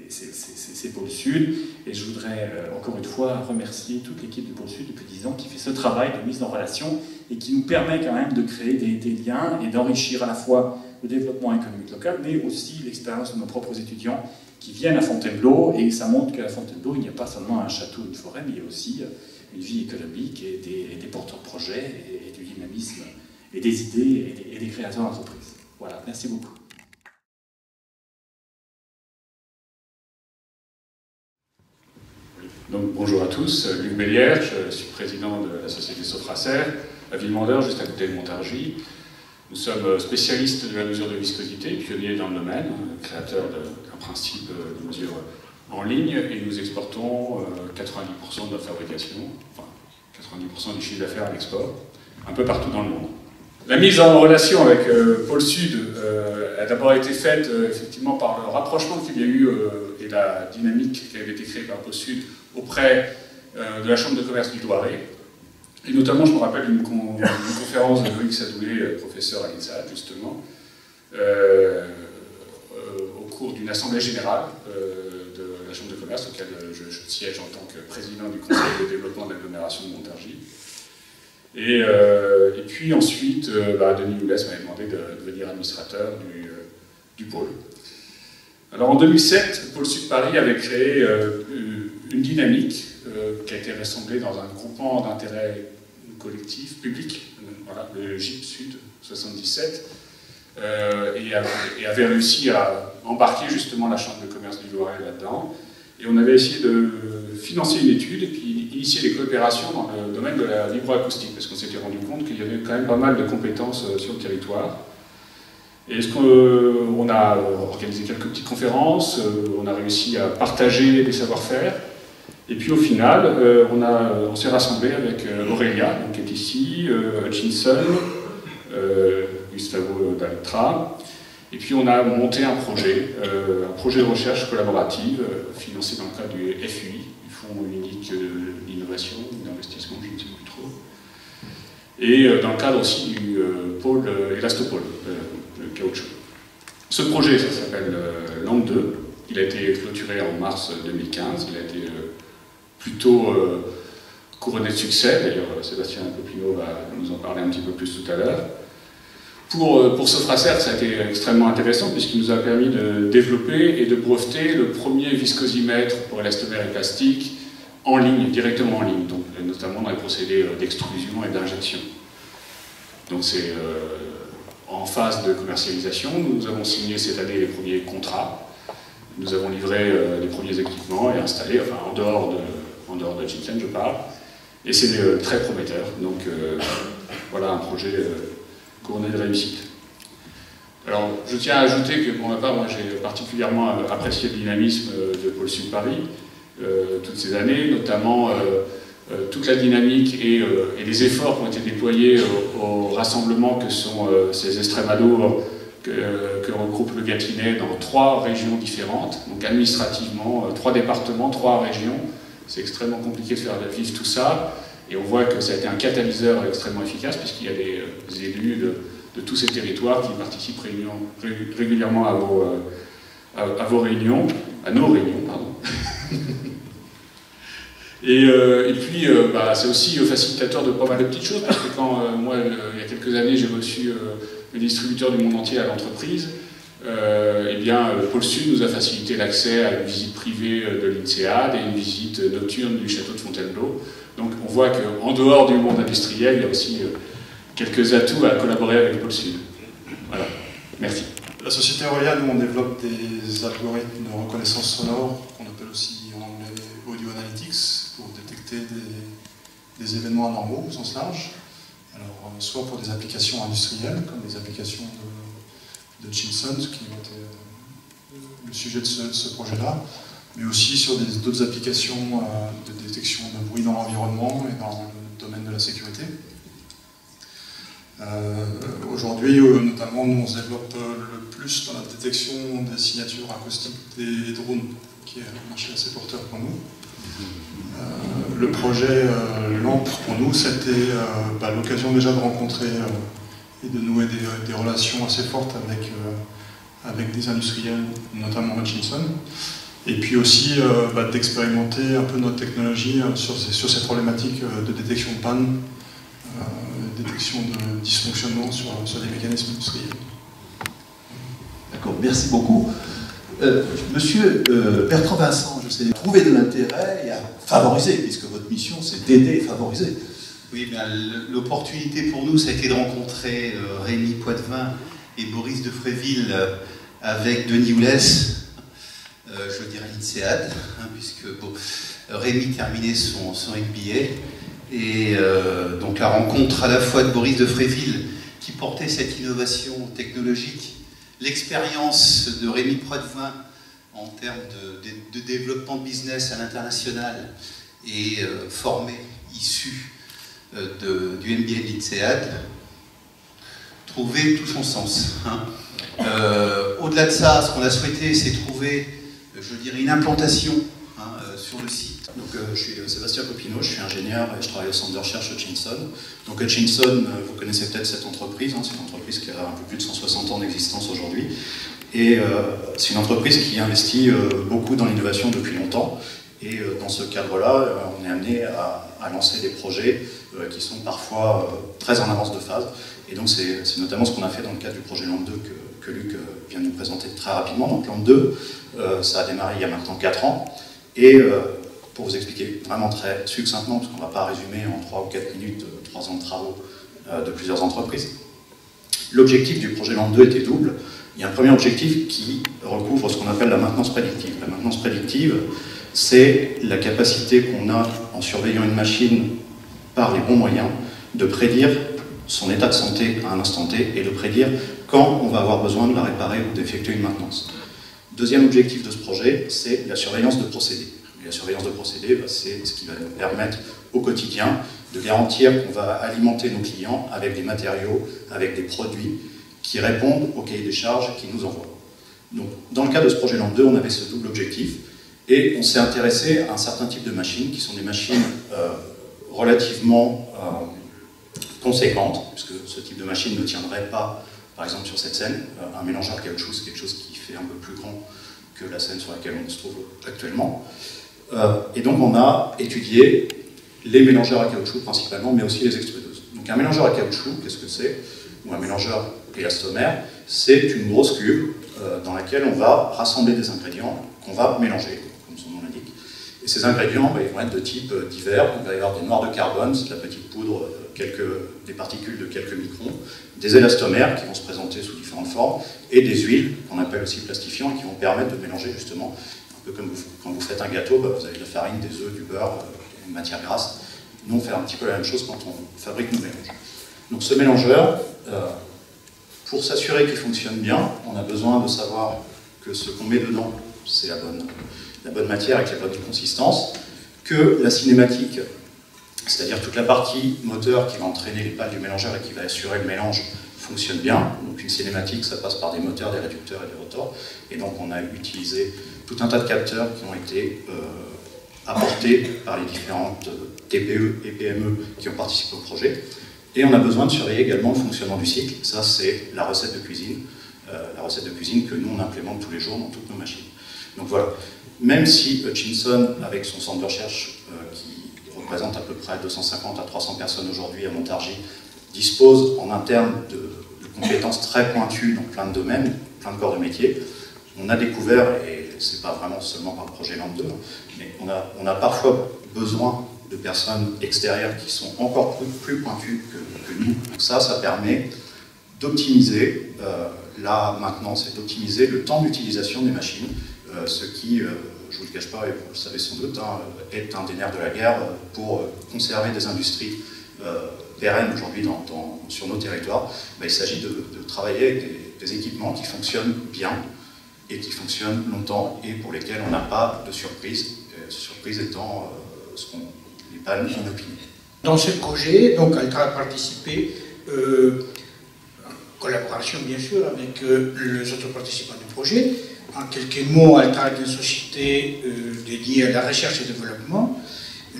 c'est Pôle Sud, et je voudrais encore une fois remercier toute l'équipe de Pôle Sud depuis 10 ans qui fait ce travail de mise en relation et qui nous permet quand même de créer des liens et d'enrichir à la fois le développement économique local, mais aussi l'expérience de nos propres étudiants qui viennent à Fontainebleau, et ça montre qu'à Fontainebleau, il n'y a pas seulement un château, une forêt, mais il y a aussi une vie économique et des porteurs de projets et du dynamisme et des idées et des créateurs d'entreprises. Voilà, merci beaucoup. Donc, bonjour à tous, Luc Bélière, je suis président de la société Sofracer, à Villemandeur, juste à côté de Montargis. Nous sommes spécialistes de la mesure de viscosité, pionniers dans le domaine, créateurs d'un principe de mesure en ligne, et nous exportons 90% de notre fabrication, enfin 90% du chiffre d'affaires à l'export, un peu partout dans le monde. La mise en relation avec Pôle Sud a d'abord été faite effectivement par le rapprochement qu'il y a eu et la dynamique qui avait été créée par Pôle Sud auprès de la Chambre de commerce du Loiret. Et notamment, je me rappelle d'une conférence de Loïc Sadoulé, professeur à l'INSEAD, justement, au cours d'une assemblée générale de la Chambre de commerce, auquel je siège en tant que président du Conseil de développement de l'agglomération de Montargis. Et puis ensuite, Denis Houlès m'avait demandé de devenir administrateur du pôle. Alors en 2007, Pôle Sud Paris avait créé une dynamique qui a été rassemblée dans un groupement d'intérêt collectif, public, voilà, le GIP Sud 77, et avait réussi à embarquer justement la Chambre de commerce du Loiret là-dedans. Et on avait essayé de financer une étude et puis initier des coopérations dans le domaine de la vibroacoustique, parce qu'on s'était rendu compte qu'il y avait quand même pas mal de compétences sur le territoire. Et on a organisé quelques petites conférences, on a réussi à partager des savoir-faire, et puis au final, on s'est rassemblé avec Aurélia, donc, qui est ici, Hutchinson, Gustavo Daltra, et puis on a monté un projet de recherche collaborative financé dans le cadre du FUI, du Fonds unique d'innovation, d'investissement, je ne sais plus trop, et dans le cadre aussi du pôle Elastopole, le caoutchouc. Ce projet, ça s'appelle Langue 2, il a été clôturé en mars 2015, il a été plutôt couronné de succès, d'ailleurs Sébastien Popino va nous en parler un petit peu plus tout à l'heure. Pour Sofracer, ça a été extrêmement intéressant puisqu'il nous a permis de développer et de breveter le premier viscosimètre pour élastomère et plastique en ligne, directement en ligne, donc notamment dans les procédés d'extrusion et d'injection. Donc c'est en phase de commercialisation. Nous avons signé cette année les premiers contrats. Nous avons livré les premiers équipements et installé, enfin en dehors de Hutchinson, je parle. Et c'est très prometteur. Donc voilà un projet couronné de réussite. Alors je tiens à ajouter que pour ma part, moi j'ai particulièrement apprécié le dynamisme de Pôle Sud Paris toutes ces années, notamment toute la dynamique et les efforts qui ont été déployés au rassemblement que sont ces extremadours que regroupe le Gâtinais dans 3 régions différentes, donc administrativement, 3 départements, 3 régions. C'est extrêmement compliqué de faire vivre tout ça. Et on voit que ça a été un catalyseur extrêmement efficace, puisqu'il y a des élus de tous ces territoires qui participent régulièrement à vos réunions, à nos réunions, pardon. Et puis, c'est aussi facilitateur de pas mal de petites choses, parce que quand, moi, il y a quelques années, j'ai reçu les distributeurs du monde entier à l'entreprise, eh bien, Pôle Sud nous a facilité l'accès à une visite privée de l'INSEAD et une visite nocturne du château de Fontainebleau. Donc on voit qu'en dehors du monde industriel, il y a aussi quelques atouts à collaborer avec Pôle Sud. Voilà, merci. La société Aurelia, nous, on développe des algorithmes de reconnaissance sonore, qu'on appelle aussi en anglais Audio Analytics, pour détecter des événements anormaux au sens large. Alors, soit pour des applications industrielles, comme les applications de Chinson, qui ont été le sujet de ce projet-là, mais aussi sur d'autres applications de détection de bruit dans l'environnement et dans le domaine de la sécurité. Aujourd'hui, notamment, nous, on se développe le plus dans la détection des signatures acoustiques des drones, qui est un marché assez porteur pour nous. Le projet LAMP, pour nous, c'était l'occasion déjà de rencontrer et de nouer des relations assez fortes avec des industriels, notamment Hutchinson, et puis aussi d'expérimenter un peu notre technologie sur ces problématiques de détection de panne, détection de dysfonctionnement sur des mécanismes industriels. D'accord, merci beaucoup. Monsieur Bertrand Vincent, je sais, trouver de l'intérêt et à favoriser, puisque votre mission c'est d'aider et favoriser. Oui, bien, l'opportunité pour nous, ça a été de rencontrer Rémi Poitvin et Boris de Fréville avec Denis Oulès, je dirais l'INSEAD, puisque Rémi terminait son MBA, et donc la rencontre à la fois de Boris de Fréville, qui portait cette innovation technologique, l'expérience de Rémi Poitvin en termes de développement de business à l'international, et formé, issu du MBA de l'INSEAD, trouver tout son sens. Au-delà de ça, ce qu'on a souhaité, c'est trouver, je dirais, une implantation sur le site. Donc, je suis Sébastien Copineau, je suis ingénieur et je travaille au centre de recherche Hutchinson. Donc Hutchinson, vous connaissez peut-être cette entreprise, c'est une entreprise qui a un peu plus de 160 ans d'existence aujourd'hui. Et c'est une entreprise qui investit beaucoup dans l'innovation depuis longtemps. Et dans ce cadre-là, on est amené à lancer des projets qui sont parfois très en avance de phase. Et donc c'est notamment ce qu'on a fait dans le cadre du projet LAMP 2 que Luc vient de nous présenter très rapidement. Donc LAMP 2, ça a démarré il y a maintenant 4 ans. Et pour vous expliquer vraiment très succinctement, parce qu'on ne va pas résumer en 3 ou 4 minutes 3 ans de travaux de plusieurs entreprises, l'objectif du projet LAMP 2 était double. Il y a un premier objectif qui recouvre ce qu'on appelle la maintenance prédictive. La maintenance prédictive, c'est la capacité qu'on a, en surveillant une machine par les bons moyens, de prédire son état de santé à un instant T et de prédire quand on va avoir besoin de la réparer ou d'effectuer une maintenance. Deuxième objectif de ce projet, c'est la surveillance de procédés. Et la surveillance de procédés, c'est ce qui va nous permettre au quotidien de garantir qu'on va alimenter nos clients avec des matériaux, avec des produits qui répondent au cahier des charges qu'ils nous envoient. Donc, dans le cadre de ce projet LAMP 2, on avait ce double objectif. Et on s'est intéressé à un certain type de machines, qui sont des machines relativement conséquentes, puisque ce type de machine ne tiendrait pas, par exemple, sur cette scène. Un mélangeur caoutchouc, c'est quelque chose qui fait un peu plus grand que la scène sur laquelle on se trouve actuellement. Et donc on a étudié les mélangeurs à caoutchouc principalement, mais aussi les extrudeuses. Donc un mélangeur à caoutchouc, qu'est-ce que c'est? Ou un mélangeur élastomère, c'est une grosse cuve dans laquelle on va rassembler des ingrédients qu'on va mélanger, comme son nom l'indique. Et ces ingrédients, ils vont être de type divers. Il va y avoir des noirs de carbone, c'est de la petite poudre, des particules de quelques microns, des élastomères qui vont se présenter sous différentes formes, et des huiles, qu'on appelle aussi plastifiants, et qui vont permettre de mélanger justement, un peu comme quand vous faites un gâteau, vous avez de la farine, des œufs, du beurre, une matière grasse. Nous, on fait un petit peu la même chose quand on fabrique nos mélanges. Donc ce mélangeur, pour s'assurer qu'il fonctionne bien, on a besoin de savoir que ce qu'on met dedans, c'est la bonne matière avec la bonne consistance, que la cinématique, c'est-à-dire toute la partie moteur qui va entraîner les pales du mélangeur et qui va assurer le mélange, fonctionne bien. Donc une cinématique, ça passe par des moteurs, des réducteurs et des rotors. Et donc on a utilisé tout un tas de capteurs qui ont été apportés par les différentes TPE et PME qui ont participé au projet. Et on a besoin de surveiller également le fonctionnement du cycle. Ça, c'est la recette de cuisine que nous, on implémente tous les jours dans toutes nos machines. Donc voilà, même si Hutchinson, avec son centre de recherche qui représente à peu près 250 à 300 personnes aujourd'hui à Montargis, dispose en interne de compétences très pointues dans plein de domaines, plein de corps de métier, on a découvert, et c'est pas vraiment seulement par le projet Land 2, mais on a parfois besoin de personnes extérieures qui sont encore plus pointues que nous. Donc ça permet d'optimiser la maintenance et d'optimiser le temps d'utilisation des machines, ce qui, je ne vous le cache pas, et vous le savez sans doute, est un des nerfs de la guerre pour conserver des industries pérennes aujourd'hui sur nos territoires. Il s'agit de travailler avec des équipements qui fonctionnent bien et qui fonctionnent longtemps et pour lesquels on n'a pas de surprise, surprise étant les pannes inopinées. Dans ce projet, donc Altra a participé en collaboration bien sûr avec les autres participants du projet. En quelques mots, Altra est une société dédiée à la recherche et développement.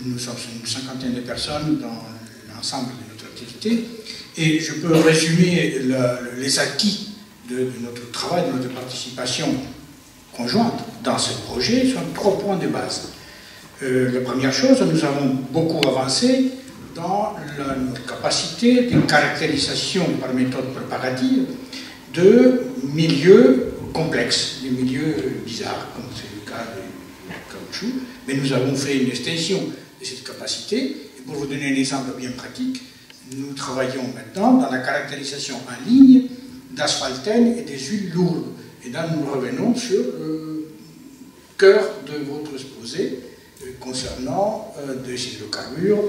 Nous sommes une cinquantaine de personnes dans l'ensemble de notre activité. Et je peux résumer les acquis de notre travail, de notre participation conjointe dans ce projet sur 3 points de base. La première chose, nous avons beaucoup avancé dans notre capacité de caractérisation par méthode préparative de milieux complexes, des milieux bizarres, comme c'est le cas du caoutchouc, mais nous avons fait une extension de cette capacité. Et pour vous donner un exemple bien pratique, nous travaillons maintenant dans la caractérisation en ligne d'asphaltène et des huiles lourdes. Et là, nous revenons sur le cœur de votre exposé concernant des hydrocarbures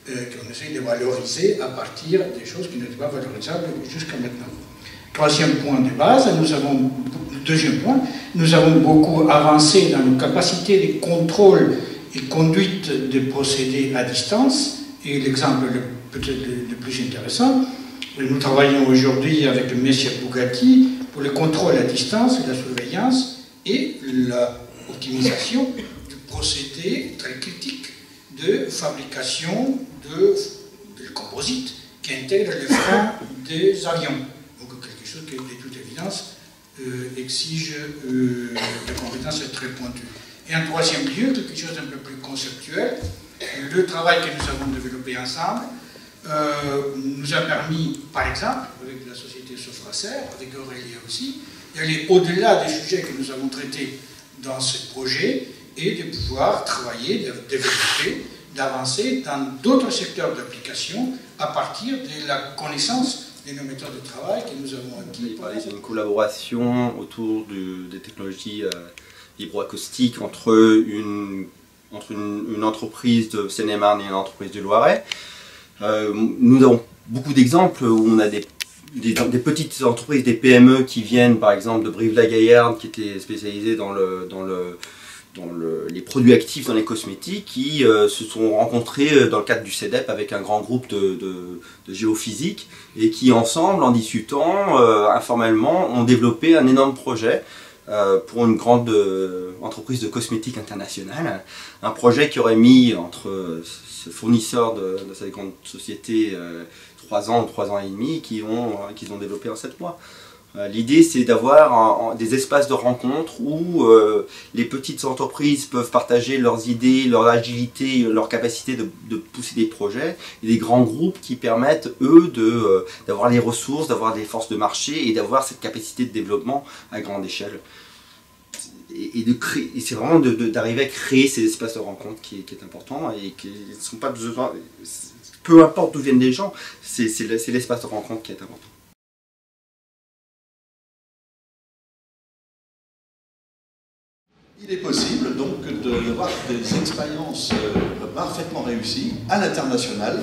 qu'on essaie de valoriser à partir des choses qui n'étaient pas valorisables jusqu'à maintenant. Deuxième point, nous avons beaucoup avancé dans nos capacités de contrôle et conduite des procédés à distance. Et l'exemple peut-être le plus intéressant, nous travaillons aujourd'hui avec Messier Bugatti pour le contrôle à distance, la surveillance et l'optimisation du procédé très critique de fabrication de composites qui intègrent les freins des avions. Donc quelque chose qui, de toute évidence, exige des compétences très pointues. Et en troisième lieu, quelque chose d'un peu plus conceptuel, le travail que nous avons développé ensemble nous a permis, par exemple, avec la société Sofracer, avec Aurélie aussi, d'aller au-delà des sujets que nous avons traités dans ce projet et de pouvoir travailler, de développer, d'avancer dans d'autres secteurs d'application à partir de la connaissance de nos méthodes de travail que nous avons acquis. Il parlait d'une collaboration autour des technologies vibroacoustiques entre une entreprise de Seine-et-Marne et une entreprise du Loiret. Nous avons beaucoup d'exemples où on a des petites entreprises, des PME qui viennent par exemple de Brive-la-Gaillarde, qui étaient spécialisées dans les produits actifs dans les cosmétiques, qui se sont rencontrés dans le cadre du CEDEP avec un grand groupe de géophysique et qui ensemble, en discutant informellement, ont développé un énorme projet pour une grande entreprise de cosmétiques internationale. Un projet qui aurait mis entre ce fournisseur de cette grande société 3 ans ou 3 ans et demi, qu'ils ont développé en 7 mois. L'idée, c'est d'avoir des espaces de rencontre où les petites entreprises peuvent partager leurs idées, leur agilité, leur capacité de pousser des projets, et des grands groupes qui permettent, eux, d'avoir les ressources, d'avoir des forces de marché et d'avoir cette capacité de développement à grande échelle. Et c'est vraiment d'arriver à créer ces espaces de rencontre qui est important et qui ne sont pas besoin, peu importe d'où viennent les gens, c'est l'espace de rencontre qui est important. Il est possible donc d'avoir des expériences parfaitement réussies à l'international.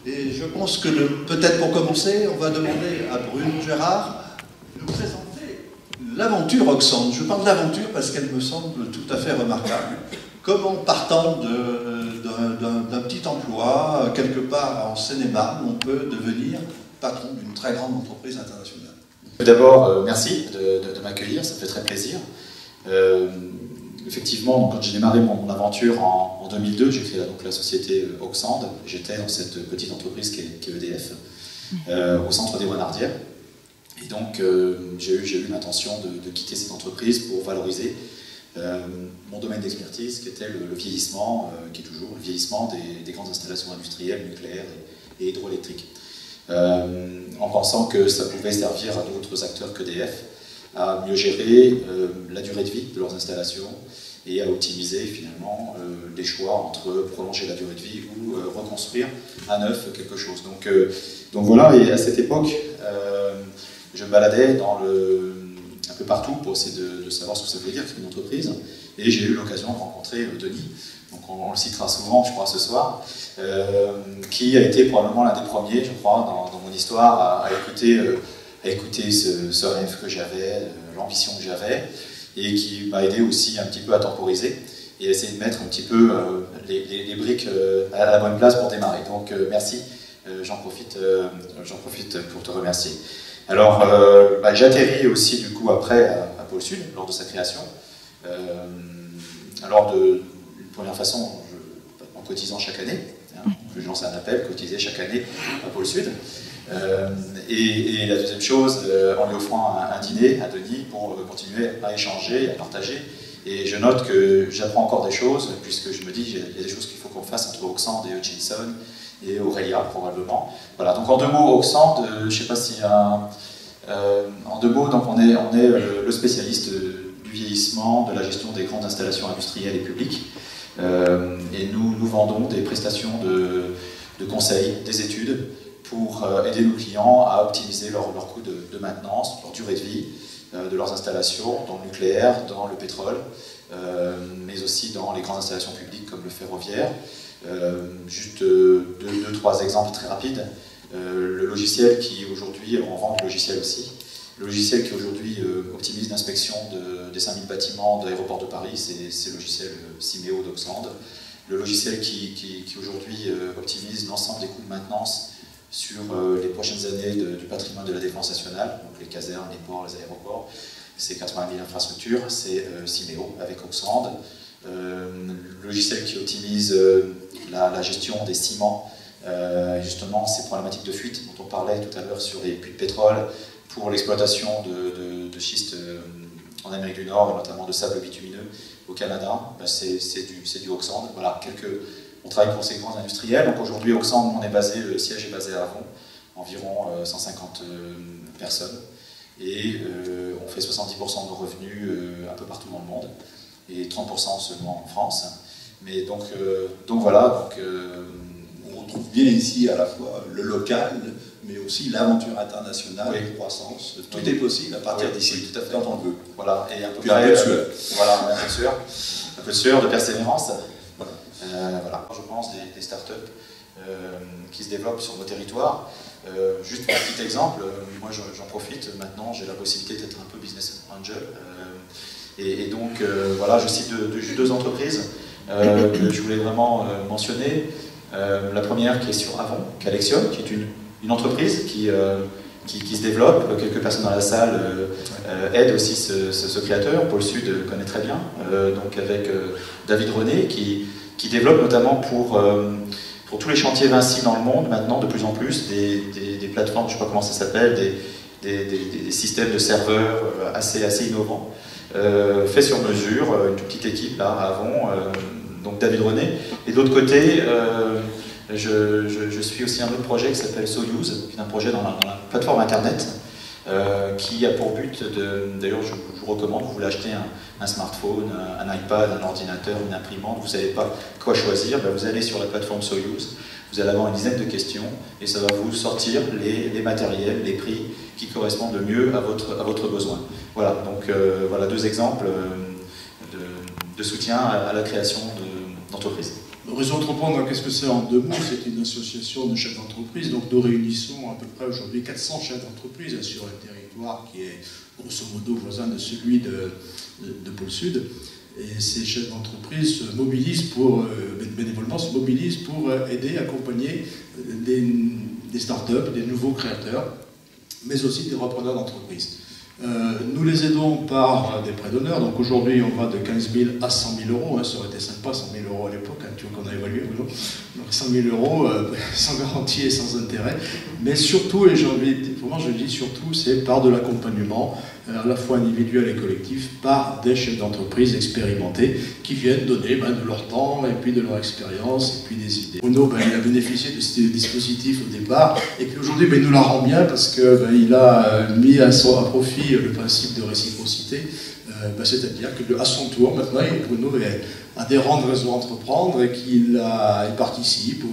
Et je pense que peut-être pour commencer, on va demander à Brune Gérard de nous présenter l'aventure Oxand. Je parle d'aventure parce qu'elle me semble tout à fait remarquable. Comment, partant d'un petit emploi, quelque part en Seine-et-Marne, on peut devenir patron d'une très grande entreprise internationale. Tout d'abord, merci de m'accueillir, ça me fait très plaisir. effectivement, donc, quand j'ai démarré mon aventure en 2002, j'ai créé donc la société Auxand. J'étais dans cette petite entreprise qui est EDF, au centre des Renardières. Et donc, j'ai eu l'intention de quitter cette entreprise pour valoriser mon domaine d'expertise, qui était le vieillissement, qui est toujours le vieillissement des grandes installations industrielles, nucléaires et hydroélectriques. En pensant que ça pouvait servir à d'autres acteurs qu'EDF à mieux gérer la durée de vie de leurs installations et à optimiser finalement les choix entre prolonger la durée de vie ou reconstruire à neuf quelque chose. Donc voilà, et à cette époque, je me baladais un peu partout pour essayer de savoir ce que ça voulait dire créer une entreprise, et j'ai eu l'occasion de rencontrer Denis, donc on le citera souvent, je crois, ce soir, qui a été probablement l'un des premiers, je crois, dans mon histoire à écouter ce rêve que j'avais, l'ambition que j'avais, et qui m'a aidé aussi un petit peu à temporiser et à essayer de mettre un petit peu les briques à la bonne place pour démarrer. Donc merci, j'en profite pour te remercier. Alors j'atterris aussi du coup après à Pôle Sud lors de sa création. Alors d'une première façon, en cotisant chaque année, je lance un appel, cotiser chaque année à Pôle Sud. Et la deuxième chose, en lui offrant un dîner à Denis pour continuer à échanger, à partager. Et je note que j'apprends encore des choses, puisque je me dis qu'il y a des choses qu'il faut qu'on fasse entre Auxand et Hutchinson et Aurelia probablement. Voilà, donc en deux mots, Auxand, je ne sais pas si en deux mots, donc on est le spécialiste du vieillissement, de la gestion des grandes installations industrielles et publiques. Et nous vendons des prestations de conseil, des études, pour aider nos clients à optimiser leur coût de maintenance, leur durée de vie de leurs installations, dans le nucléaire, dans le pétrole, mais aussi dans les grandes installations publiques comme le ferroviaire. Juste deux, trois exemples très rapides. Le logiciel qui aujourd'hui, on vend le logiciel aussi, le logiciel qui aujourd'hui optimise l'inspection des 5000 bâtiments de l'aéroport de Paris, c'est le logiciel Simeo d'Auxand. Le logiciel qui aujourd'hui optimise l'ensemble des coûts de maintenance sur les prochaines années du patrimoine de la défense nationale, donc les casernes, les ports, les aéroports, c'est 80 000 infrastructures, c'est Simeo avec Auxand. Le logiciel qui optimise la gestion des ciments, justement ces problématiques de fuite dont on parlait tout à l'heure sur les puits de pétrole pour l'exploitation de schistes en Amérique du Nord, et notamment de sable bitumineux au Canada, c'est du Auxand. Voilà, on travaille pour ces grands industriels. Donc aujourd'hui, Auxand, le siège est basé à Avon, environ 150 personnes. Et on fait 70% de nos revenus un peu partout dans le monde, et 30% seulement en France. Mais donc voilà, on retrouve bien ici à la fois le local, mais aussi l'aventure internationale, la croissance. Tout est possible à partir d'ici, tout à fait, quand on veut. Voilà, et un peu de sueur. Voilà, un peu de sueur, de persévérance. Voilà, je pense des startups qui se développent sur nos territoires. Juste un petit exemple, moi j'en profite maintenant, j'ai la possibilité d'être un peu business angel. Et donc voilà, je cite deux entreprises que je voulais vraiment mentionner. La première qui est sur Avon, Calexion, qui est une entreprise qui se développe. Quelques personnes dans la salle aident aussi ce créateur. Pôle Sud connaît très bien, donc avec David René qui développe notamment pour tous les chantiers Vinci dans le monde, maintenant de plus en plus, des plateformes, je ne sais pas comment ça s'appelle, des systèmes de serveurs assez innovants, faits sur mesure, une toute petite équipe là à Avon, donc David René. Et de l'autre côté, je suis aussi un autre projet qui s'appelle Soyuz, qui est un projet dans la plateforme internet, qui a pour but d'ailleurs je vous recommande, vous voulez acheter un smartphone, un iPad, un ordinateur, une imprimante, vous ne savez pas quoi choisir, vous allez sur la plateforme Soyuz, vous allez avoir une dizaine de questions et ça va vous sortir les matériels, les prix qui correspondent le mieux à votre besoin. Voilà, donc voilà deux exemples de soutien à la création d'entreprises. Le réseau Entreprendre, qu'est-ce que c'est en deux mots? C'est une association de chefs d'entreprise, donc nous réunissons à peu près aujourd'hui 400 chefs d'entreprise sur un territoire qui est grosso modo voisin de celui de Pôle Sud. Et ces chefs d'entreprise se mobilisent bénévolement se mobilisent pour aider, accompagner des startups, des nouveaux créateurs, mais aussi des repreneurs d'entreprise. Nous les aidons par des prêts d'honneur. Donc aujourd'hui, on va de 15 000 à 100 000 euros. Ça aurait été sympa, 100 000 euros à l'époque, tu vois qu'on a évalué. Donc 100 000 euros sans garantie et sans intérêt. Mais surtout, et vraiment je dis surtout, c'est par de l'accompagnement, à la fois individuel et collectif, par des chefs d'entreprise expérimentés qui viennent donner de leur temps et puis de leur expérience et puis des idées. Bruno, il a bénéficié de ce dispositif au départ et puis aujourd'hui, il nous la rend bien parce qu'il a mis à profit le principe de réciprocité, c'est-à-dire qu'à son tour, maintenant, Bruno est adhérent de Réseau Entreprendre et qu'il participe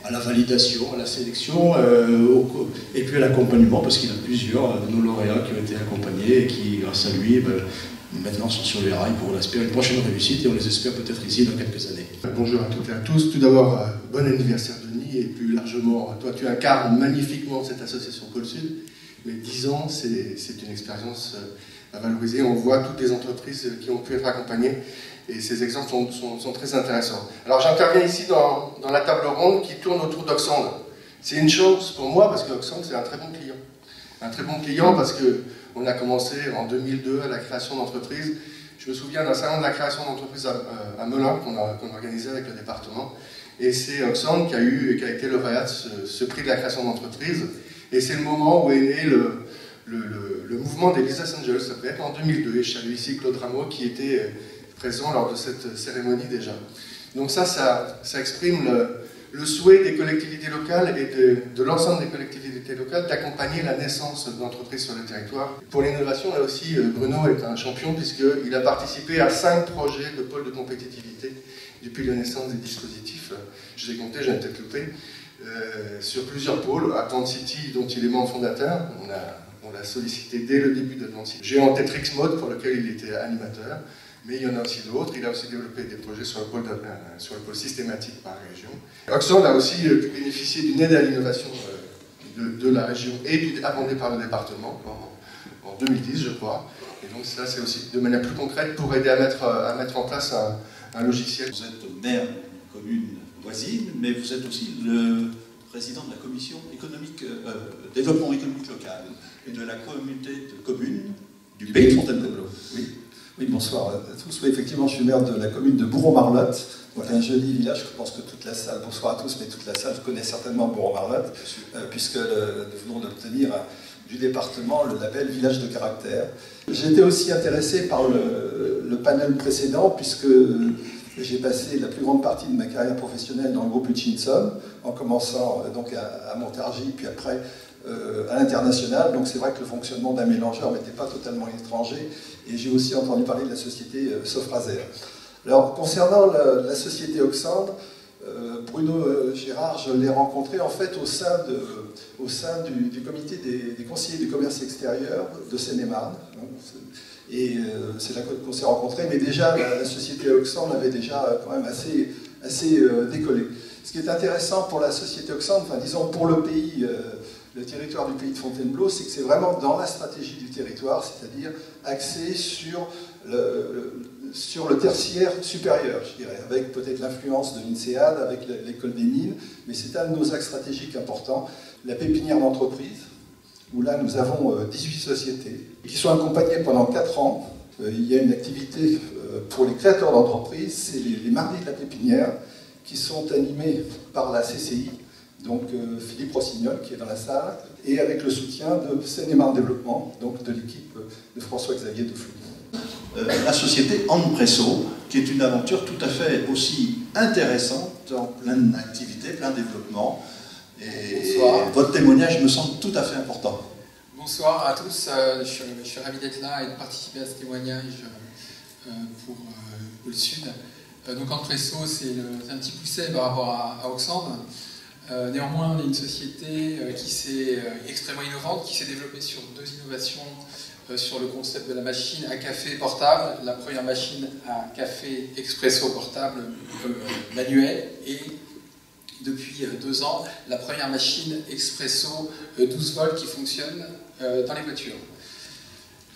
à la validation, à la sélection et puis à l'accompagnement, parce qu'il y a plusieurs de nos lauréats qui ont été accompagnés et qui, grâce à lui, maintenant sont sur les rails pour on espère une prochaine réussite et on les espère peut-être ici dans quelques années. Bonjour à toutes et à tous. Tout d'abord, bon anniversaire Denis, et plus largement, toi tu incarnes magnifiquement cette association Pôle Sud, mais 10 ans, c'est une expérience à valoriser. On voit toutes les entreprises qui ont pu être accompagnées et ces exemples sont très intéressants. Alors j'interviens ici dans la table ronde qui tourne autour d'Oxand. C'est une chance pour moi parce que Oxand c'est un très bon client. Un très bon client parce qu'on a commencé en 2002 à la création d'entreprises. Je me souviens d'un salon de la création d'entreprises à Melun qu'on a organisé avec le département. Et c'est Oxand qui a été lauréat de ce prix de la création d'entreprise. Et c'est le moment où est né le mouvement des Business Angels. Ça peut être en 2002. Et je salue ici Claude Rameau qui était présent lors de cette cérémonie déjà. Donc ça exprime le souhait des collectivités locales et de l'ensemble des collectivités locales d'accompagner la naissance d'entreprises sur le territoire. Pour l'innovation, là aussi, Bruno est un champion puisqu'il a participé à 5 projets de pôle de compétitivité depuis la naissance des dispositifs. Je les ai comptés, j'ai peut-être loupé, sur plusieurs pôles. Atlant City, dont il est membre fondateur, on l'a sollicité dès le début d'Atlant City. J'ai en tête Rix Mode, pour lequel il était animateur. Mais il y en a aussi d'autres. Il a aussi développé des projets sur le pôle systématique par région. Oxand a aussi pu bénéficier d'une aide à l'innovation de la région et abondée par le département en 2010, je crois. Et donc ça, c'est aussi de manière plus concrète pour aider à mettre en place un logiciel. Vous êtes maire d'une commune voisine, mais vous êtes aussi le président de la commission économique, développement économique local et de la communauté de communes du pays de Fontainebleau. Oui. Oui, bonsoir à tous. Oui, effectivement, je suis maire de la commune de Bourron-Marlotte, donc un joli village. Je pense que toute la salle, bonsoir à tous, mais toute la salle connaît certainement Bourron-Marlotte, puisque nous venons d'obtenir du département le label Village de caractère. J'ai été aussi intéressé par le panel précédent, puisque j'ai passé la plus grande partie de ma carrière professionnelle dans le groupe Hutchinson, en commençant donc à Montargis, puis après à l'international. Donc c'est vrai que le fonctionnement d'un mélangeur n'était pas totalement étranger. Et j'ai aussi entendu parler de la société Sofraser. Alors, concernant la société Oxand, Bruno Gérard, je l'ai rencontré en fait au sein du comité des conseillers du commerce extérieur de Seine-et-Marne. Et c'est là qu'on s'est rencontrés, mais déjà la société Oxand avait déjà quand même assez décollé. Ce qui est intéressant pour la société Oxand, enfin disons pour le pays, le territoire du pays de Fontainebleau, c'est que c'est vraiment dans la stratégie du territoire, c'est-à-dire axé sur le tertiaire supérieur, je dirais, avec peut-être l'influence de l'INSEAD, avec l'école des mines, mais c'est un de nos axes stratégiques importants. La pépinière d'entreprise, où là nous avons 18 sociétés qui sont accompagnées pendant 4 ans. Il y a une activité pour les créateurs d'entreprises, c'est les mardis de la pépinière, qui sont animés par la CCI, donc Philippe Rossignol qui est dans la salle, et avec le soutien de Seine-et-Marne Développement, donc de l'équipe de François-Xavier Deflou. La société Andpresso, qui est une aventure tout à fait aussi intéressante, en plein d'activités, plein de développement. Et votre témoignage me semble tout à fait important. Bonsoir à tous, je suis ravi d'être là et de participer à ce témoignage pour le Sud. Donc Andpresso, c'est un petit pousset par rapport à Oxand. Néanmoins, on est une société qui est extrêmement innovante, qui s'est développée sur 2 innovations sur le concept de la machine à café portable, la première machine à café expresso portable manuelle, et depuis 2 ans, la première machine expresso 12 volts qui fonctionne dans les voitures.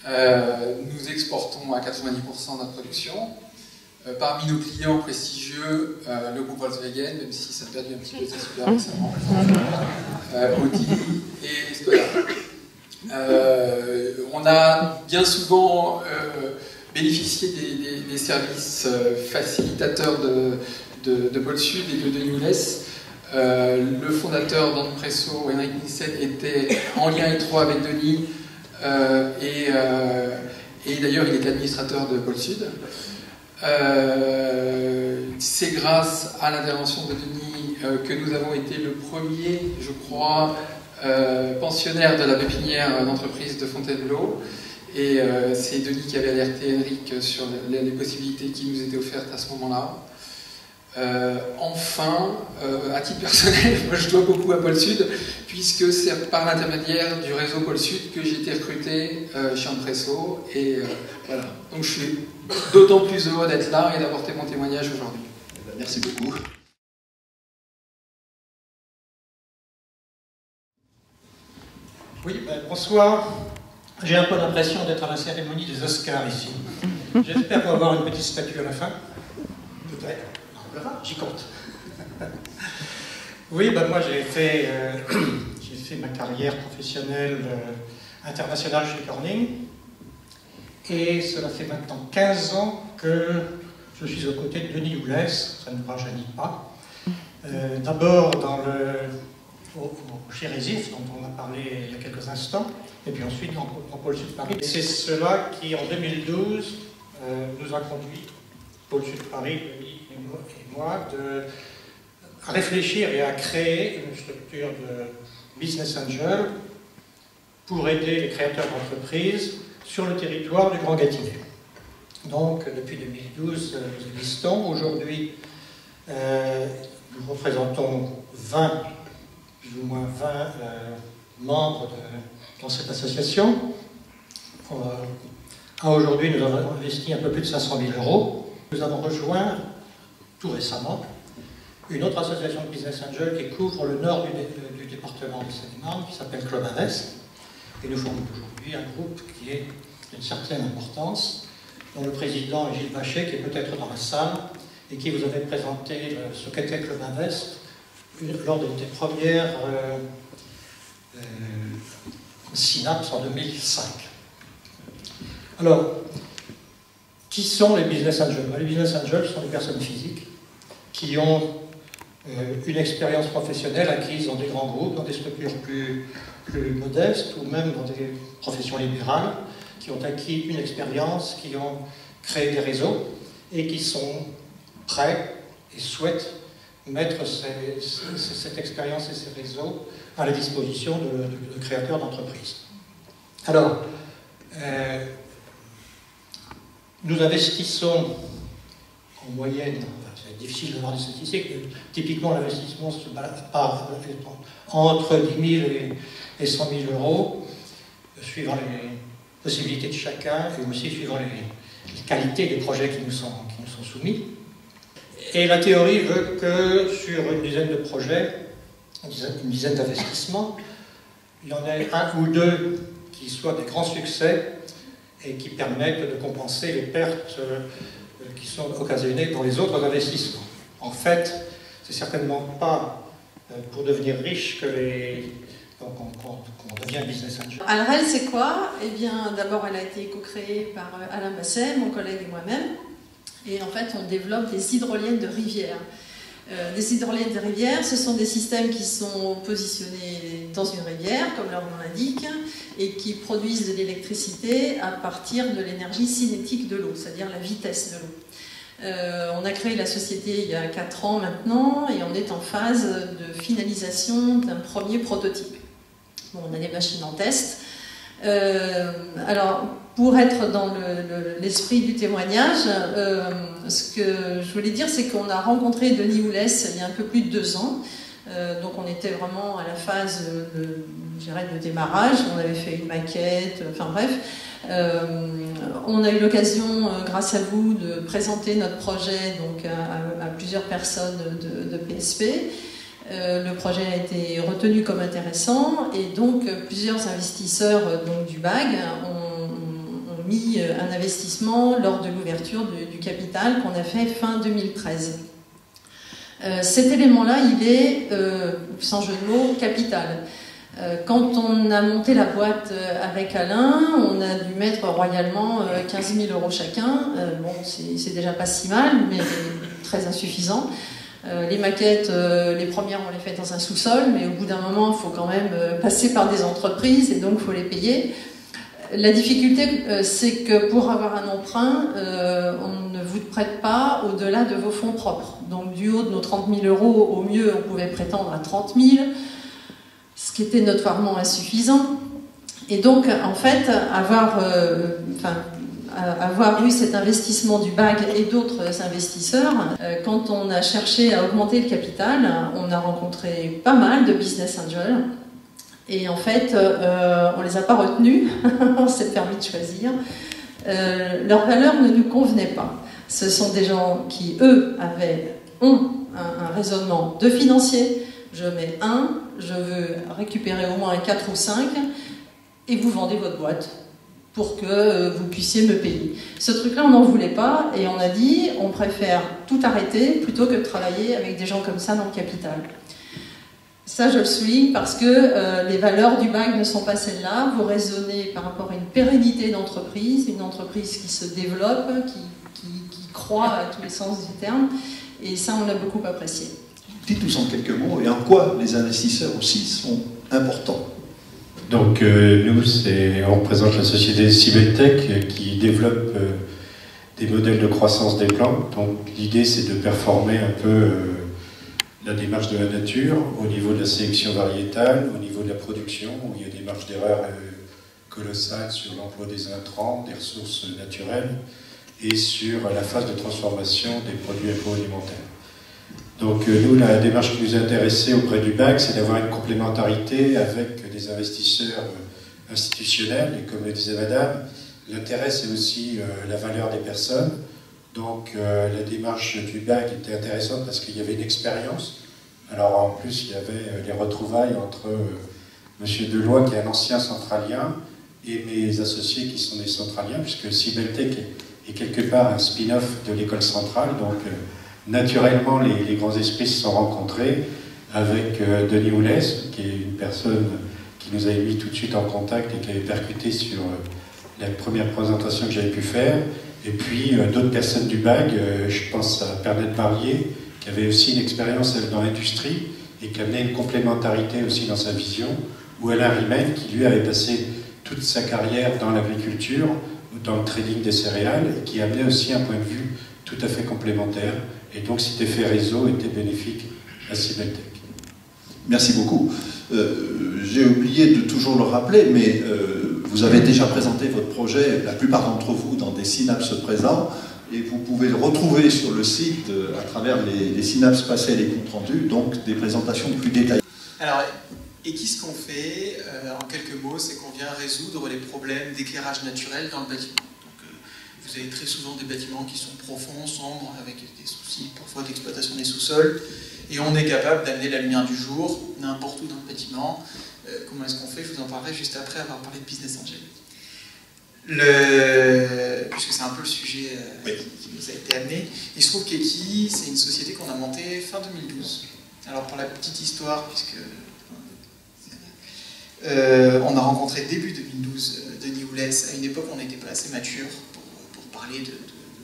Nous exportons à 90% notre production. Parmi nos clients prestigieux, le groupe Volkswagen, même si ça a perdu un petit peu de sa super récemment, Audi et Skoda. On a bien souvent bénéficié des services facilitateurs de Pôle Sud et de Denis Oulès. Le fondateur d'Entrepresso, Henrik Nielsen, était en lien étroit avec Denis et d'ailleurs il était administrateur de Pôle Sud. C'est grâce à l'intervention de Denis que nous avons été le premier, je crois, pensionnaire de la pépinière d'entreprise de Fontainebleau. Et c'est Denis qui avait alerté Henrik sur les possibilités qui nous étaient offertes à ce moment-là. Enfin, à titre personnel, je dois beaucoup à Pôle Sud, puisque c'est par l'intermédiaire du réseau Pôle Sud que j'ai été recruté chez Empresso. Et voilà. Donc je suis d'autant plus heureux d'être là et d'apporter mon témoignage aujourd'hui. Merci beaucoup. Oui, bonsoir. J'ai un peu l'impression d'être à la cérémonie des Oscars ici. J'espère qu'on va avoir une petite statue à la fin. Peut-être. On verra, j'y compte. Oui, moi j'ai fait ma carrière professionnelle internationale chez Corning. Et cela fait maintenant 15 ans que je suis aux côtés de Denis Oulès, ça ne me rajeunit pas. D'abord chez Résif, dont on a parlé il y a quelques instants, et puis ensuite dans Pôle Sud Paris. C'est cela qui, en 2012, nous a conduit, Pôle Sud Paris, Denis et moi, à réfléchir et à créer une structure de business angel pour aider les créateurs d'entreprises sur le territoire du Grand Gâtinais. Donc, depuis 2012, nous existons. Aujourd'hui, nous représentons 20, plus ou moins 20 membres dans cette association. Aujourd'hui, nous avons investi un peu plus de 500 000 €. Nous avons rejoint, tout récemment, une autre association de business angel qui couvre le nord du département de Seine-et-Marne, qui s'appelle Club Invest. Et nous formons aujourd'hui un groupe qui est d'une certaine importance, dont le président est Gilles Bachet, qui est peut-être dans la salle, et qui vous avait présenté ce qu'était Club Invest lors des premières synapses en 2005. Alors, qui sont les business angels? Les business angels sont des personnes physiques qui ont une expérience professionnelle acquise dans des grands groupes, dans des structures plus modestes, ou même dans des professions libérales, qui ont acquis une expérience, qui ont créé des réseaux, et qui sont prêts et souhaitent mettre cette expérience et ces réseaux à la disposition de créateurs d'entreprises. Alors, nous investissons en moyenne, c'est difficile d'avoir des statistiques, mais typiquement l'investissement se balade entre 10 000 et 100 000 €, suivant les possibilités de chacun et aussi suivant les qualités des projets qui nous sont soumis. Et la théorie veut que sur une dizaine de projets, une dizaine d'investissements, il y en ait un ou deux qui soient des grands succès et qui permettent de compenser les pertes qui sont occasionnées dans les autres investissements. En fait, c'est certainement pas pour devenir riche qu'on devient business angel. ALREL, c'est quoi? Eh bien, d'abord, elle a été co-créée par Alain Basset, mon collègue et moi-même. Et en fait, on développe des hydroliennes de rivière. Des hydroliennes de rivière, ce sont des systèmes qui sont positionnés dans une rivière, comme leur nom l'indique, et qui produisent de l'électricité à partir de l'énergie cinétique de l'eau, c'est-à-dire la vitesse de l'eau. On a créé la société il y a 4 ans maintenant, et on est en phase de finalisation d'un premier prototype. Bon, on a des machines en test. Alors, pour être dans l'esprit du témoignage, ce que je voulais dire, c'est qu'on a rencontré Denis Oulès il y a un peu plus de 2 ans. Donc on était vraiment à la phase de démarrage, on avait fait une maquette, enfin bref. On a eu l'occasion, grâce à vous, de présenter notre projet donc, à plusieurs personnes de PSP. Le projet a été retenu comme intéressant et donc plusieurs investisseurs du BAG ont mis un investissement lors de l'ouverture du capital qu'on a fait fin 2013. Cet élément-là, il est, sans jeu de mots, capital. Quand on a monté la boîte avec Alain, on a dû mettre royalement 15 000 € chacun. Bon, c'est déjà pas si mal, mais très insuffisant. Les maquettes, les premières, on les fait dans un sous-sol, mais au bout d'un moment, il faut quand même passer par des entreprises et donc il faut les payer. La difficulté, c'est que pour avoir un emprunt, on ne vous prête pas au-delà de vos fonds propres. Donc du haut de nos 30 000 €, au mieux, on pouvait prétendre à 30 000, ce qui était notoirement insuffisant. Et donc, en fait, avoir eu cet investissement du BAG et d'autres investisseurs, quand on a cherché à augmenter le capital, on a rencontré pas mal de business angels. Et en fait, on ne les a pas retenus, on s'est permis de choisir. Leurs valeurs ne nous convenaient pas. Ce sont des gens qui, eux, ont un raisonnement de financier. Je mets 1, je veux récupérer au moins 4 ou 5, et vous vendez votre boîte pour que vous puissiez me payer. Ce truc-là, on n'en voulait pas, et on a dit, on préfère tout arrêter plutôt que de travailler avec des gens comme ça dans le capital. Ça, je le souligne parce que les valeurs du BAG ne sont pas celles-là. Vous raisonnez par rapport à une pérennité d'entreprise, une entreprise qui se développe, qui croît à tous les sens du terme, et ça, on l'a beaucoup apprécié. Dites-nous en quelques mots, et en quoi les investisseurs aussi sont importants. Donc nous, on représente la société Cybeltech qui développe des modèles de croissance des plantes. Donc l'idée, c'est de performer un peu la démarche de la nature au niveau de la sélection variétale, au niveau de la production, où il y a des marges d'erreur colossales sur l'emploi des intrants, des ressources naturelles, et sur la phase de transformation des produits agroalimentaires. Donc nous, la démarche qui nous a intéressés auprès du BAG, c'est d'avoir une complémentarité avec des investisseurs institutionnels, et comme le disait Madame, l'intérêt c'est aussi la valeur des personnes. Donc la démarche du BAG était intéressante parce qu'il y avait une expérience. Alors en plus, il y avait les retrouvailles entre M. Deloy, qui est un ancien centralien, et mes associés qui sont des centraliens, puisque Cybeltech est quelque part un spin-off de l'école centrale. Donc naturellement, les grands esprits se sont rencontrés avec Denis Oulès, qui est une personne qui nous avait mis tout de suite en contact et qui avait percuté sur la première présentation que j'avais pu faire. Et puis d'autres personnes du BAG, je pense à Pernette Barlier, qui avait aussi une expérience dans l'industrie et qui amenait une complémentarité aussi dans sa vision, ou Alain Rimel, qui lui avait passé toute sa carrière dans l'agriculture, dans le trading des céréales, et qui amenait aussi un point de vue tout à fait complémentaire. Et donc cet effet réseau était bénéfique à Cybeltech. Merci beaucoup. J'ai oublié de toujours le rappeler, mais vous avez déjà présenté votre projet, la plupart d'entre vous, dans des synapses présents, et vous pouvez le retrouver sur le site à travers les synapses passées et les comptes rendus, donc des présentations plus détaillées. Alors, et qu'est-ce qu'on fait en quelques mots, c'est qu'on vient résoudre les problèmes d'éclairage naturel dans le bâtiment. Donc, vous avez très souvent des bâtiments qui sont profonds, sombres, avec des soucis parfois d'exploitation des sous-sols, et on est capable d'amener la lumière du jour n'importe où dans le bâtiment. Comment est-ce qu'on fait? Je vous en parlerai juste après avoir parlé de Business Angel. Puisque c'est un peu le sujet qui nous a été amené. Il se trouve qu'Eki, c'est une société qu'on a montée fin 2012. Alors pour la petite histoire, puisque on a rencontré début 2012 Denis Oulès. À une époque, on n'était pas assez mature pour parler de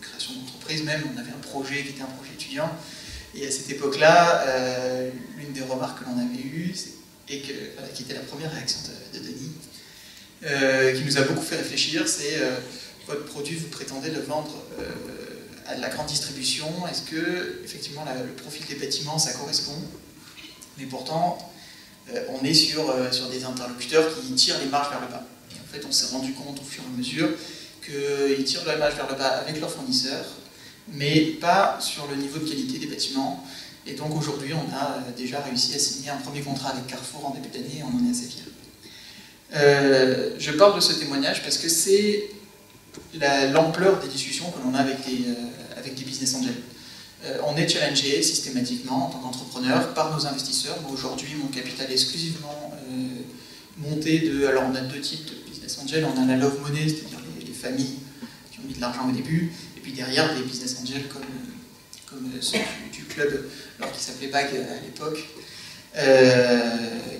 création d'entreprise. Même, on avait un projet qui était un projet étudiant. Et à cette époque-là, l'une des remarques que l'on avait eues, et qui était la première réaction de Denis, qui nous a beaucoup fait réfléchir, c'est votre produit, vous prétendez le vendre à de la grande distribution. Est-ce que, effectivement, le profil des bâtiments, ça correspond? Mais pourtant, on est sur des interlocuteurs qui tirent les marges vers le bas. Et en fait, on s'est rendu compte au fur et à mesure qu'ils tirent la marge vers le bas avec leurs fournisseurs, mais pas sur le niveau de qualité des bâtiments. Et donc aujourd'hui, on a déjà réussi à signer un premier contrat avec Carrefour en début d'année, et on en est assez fiers. Je parle de ce témoignage parce que c'est l'ampleur des discussions que l'on a avec des business angels. On est challengé systématiquement en tant qu'entrepreneur par nos investisseurs. Moi aujourd'hui, mon capital est exclusivement monté de... Alors on a deux types de business angels. On a la love money, c'est-à-dire les familles qui ont mis de l'argent au début, et puis derrière des business angels comme ceux du club, alors qui s'appelait BAG à l'époque,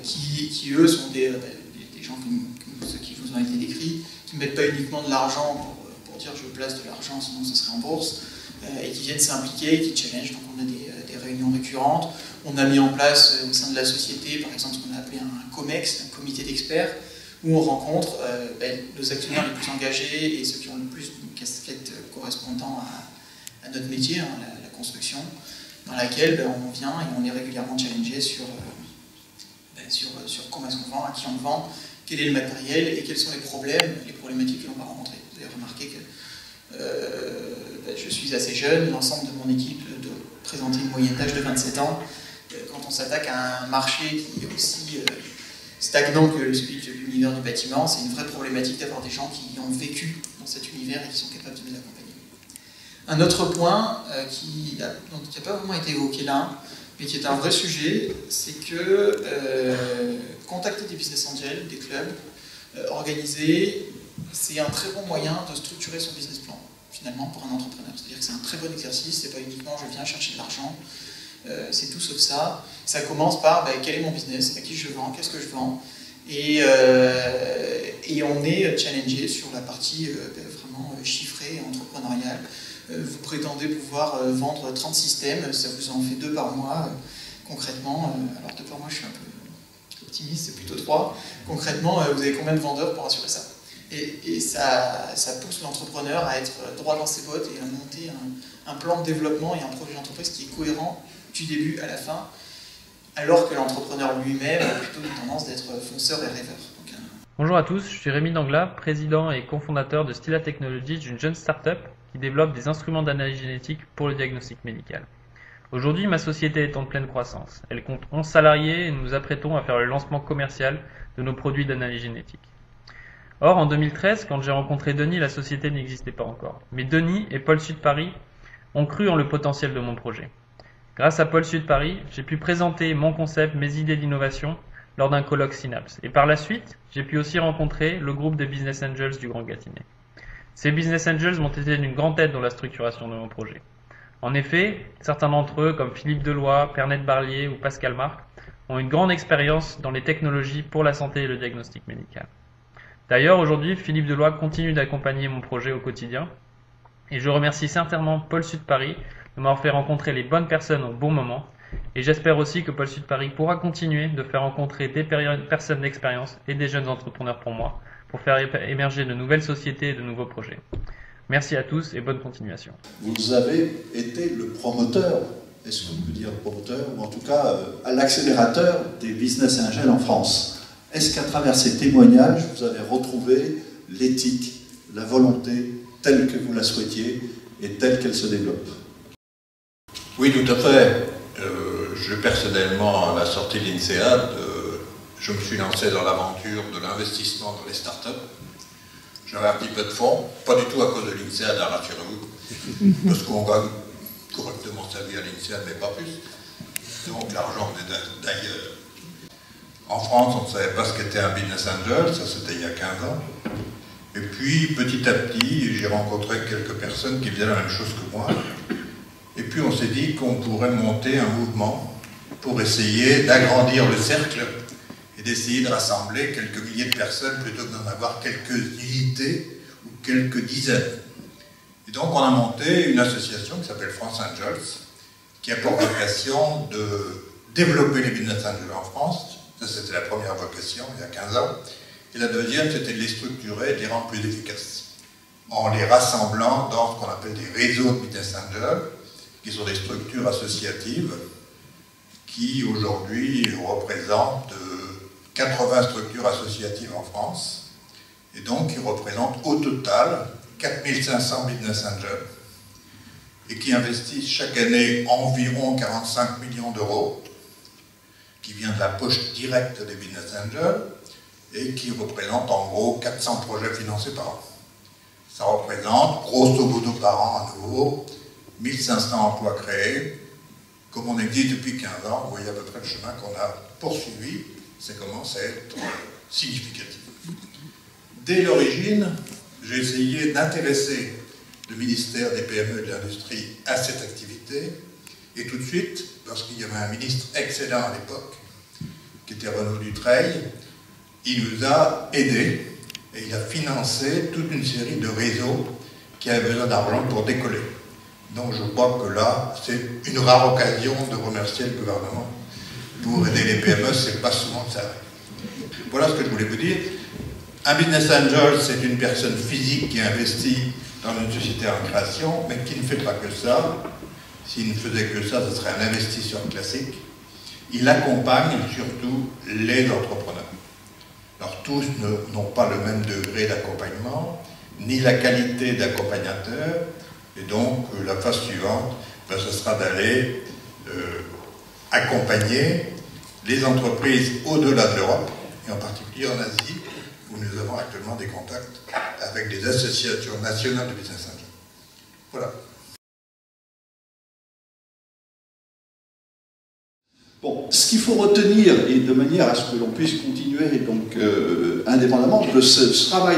qui eux sont des gens comme ceux qui vous ont été décrits, qui ne mettent pas uniquement de l'argent pour dire je place de l'argent sinon ce serait en bourse, et qui viennent s'impliquer, qui challenge. Donc on a des réunions récurrentes. On a mis en place au sein de la société, par exemple, ce qu'on a appelé un COMEX, un comité d'experts, où on rencontre nos actionnaires les plus engagés et ceux qui ont le plus une casquette correspondant à notre métier, hein, la construction, dans laquelle on vient et on est régulièrement challengé sur comment est-ce qu'on vend, à qui on vend, quel est le matériel et quels sont les problématiques que l'on va rencontrer. Vous avez remarqué que je suis assez jeune, l'ensemble de mon équipe doit présenter une moyenne d'âge de 27 ans. Quand on s'attaque à un marché qui est aussi stagnant que celui de l'univers du bâtiment, c'est une vraie problématique d'avoir des gens qui ont vécu dans cet univers et qui sont capables de nous accompagner. Un autre point qui n'a pas vraiment été évoqué là, mais qui est un vrai sujet, c'est que contacter des business angels, des clubs, organiser, c'est un très bon moyen de structurer son business plan, finalement, pour un entrepreneur. C'est-à-dire que c'est un très bon exercice, c'est pas uniquement je viens chercher de l'argent, c'est tout sauf ça. Ça commence par quel est mon business, à qui je vends, qu'est-ce que je vends, et on est challengé sur la partie vraiment chiffrée, entrepreneuriale. Vous prétendez pouvoir vendre 30 systèmes, ça vous en fait 2 par mois, concrètement. Alors 2 par mois, je suis un peu optimiste, c'est plutôt 3. Concrètement, vous avez combien de vendeurs pour assurer ça? Et ça pousse l'entrepreneur à être droit dans ses bottes et à monter un plan de développement et un projet d'entreprise qui est cohérent du début à la fin, alors que l'entrepreneur lui-même a plutôt une tendance d'être fonceur et rêveur. Bonjour à tous, je suis Rémi Dangla, président et cofondateur de Stilla Technologies, une jeune start-up qui développe des instruments d'analyse génétique pour le diagnostic médical. Aujourd'hui, ma société est en pleine croissance. Elle compte 11 salariés et nous nous apprêtons à faire le lancement commercial de nos produits d'analyse génétique. Or, en 2013, quand j'ai rencontré Denis, la société n'existait pas encore. Mais Denis et Pôle Sud Paris ont cru en le potentiel de mon projet. Grâce à Pôle Sud Paris, j'ai pu présenter mon concept, mes idées d'innovation lors d'un colloque Synapse. Et par la suite, j'ai pu aussi rencontrer le groupe des Business Angels du Grand Gâtinais. Ces Business Angels m'ont été d'une grande aide dans la structuration de mon projet. En effet, certains d'entre eux, comme Philippe Deloy, Pernette Barlier ou Pascal Marc, ont une grande expérience dans les technologies pour la santé et le diagnostic médical. D'ailleurs, aujourd'hui, Philippe Deloy continue d'accompagner mon projet au quotidien et je remercie sincèrement Pôle Sud Paris de m'avoir fait rencontrer les bonnes personnes au bon moment. Et j'espère aussi que Pôle Sud Paris pourra continuer de faire rencontrer des personnes d'expérience et des jeunes entrepreneurs pour moi, pour faire émerger de nouvelles sociétés et de nouveaux projets. Merci à tous et bonne continuation. Vous avez été le promoteur, est-ce qu'on peut dire promoteur, ou en tout cas à l'accélérateur des business angels en France. Est-ce qu'à travers ces témoignages, vous avez retrouvé l'éthique, la volonté telle que vous la souhaitiez et telle qu'elle se développe? Oui, tout à fait. Personnellement, à la sortie de l'INSEAD, je me suis lancé dans l'aventure de l'investissement dans les startups. J'avais un petit peu de fonds, pas du tout à cause de l'INSEAD, rassurez-vous, parce qu'on gagne correctement sa vie à l'INSEAD, mais pas plus. Donc l'argent venait d'ailleurs. En France, on ne savait pas ce qu'était un business angel, ça c'était il y a 15 ans. Et puis, petit à petit, j'ai rencontré quelques personnes qui faisaient la même chose que moi. Et puis on s'est dit qu'on pourrait monter un mouvement pour essayer d'agrandir le cercle et d'essayer de rassembler quelques milliers de personnes plutôt que d'en avoir quelques unités ou quelques dizaines. Et donc on a monté une association qui s'appelle France Angels, qui a pour vocation de développer les business angels en France. Ça c'était la première vocation il y a 15 ans. Et la deuxième c'était de les structurer et de les rendre plus efficaces, en les rassemblant dans ce qu'on appelle des réseaux de business angels, qui sont des structures associatives qui aujourd'hui représentent 80 structures associatives en France et donc qui représentent au total 4500 business angels et qui investissent chaque année environ 45 millions d'euros qui vient de la poche directe des business angels et qui représentent en gros 400 projets financés par an. Ça représente grosso modo par an à nouveau 1500 emplois créés. Comme on existe depuis 15 ans, vous voyez à peu près le chemin qu'on a poursuivi, ça commence à être significatif. Dès l'origine, j'ai essayé d'intéresser le ministère des PME et de l'Industrie à cette activité, et tout de suite, parce qu'il y avait un ministre excellent à l'époque, qui était Renaud Dutreil, il nous a aidés et il a financé toute une série de réseaux qui avaient besoin d'argent pour décoller. Donc je crois que là, c'est une rare occasion de remercier le gouvernement. Pour aider les PME, c'est pas souvent que ça arrive. Voilà ce que je voulais vous dire. Un business angel, c'est une personne physique qui investit dans une société en création, mais qui ne fait pas que ça. S'il ne faisait que ça, ce serait un investisseur classique. Il accompagne surtout les entrepreneurs. Alors tous n'ont pas le même degré d'accompagnement, ni la qualité d'accompagnateur, et donc la phase suivante, ben, ce sera d'aller accompagner les entreprises au-delà de l'Europe, et en particulier en Asie, où nous avons actuellement des contacts avec des associations nationales de business angels. Voilà. Bon, ce qu'il faut retenir, et de manière à ce que l'on puisse continuer donc, indépendamment de ce travail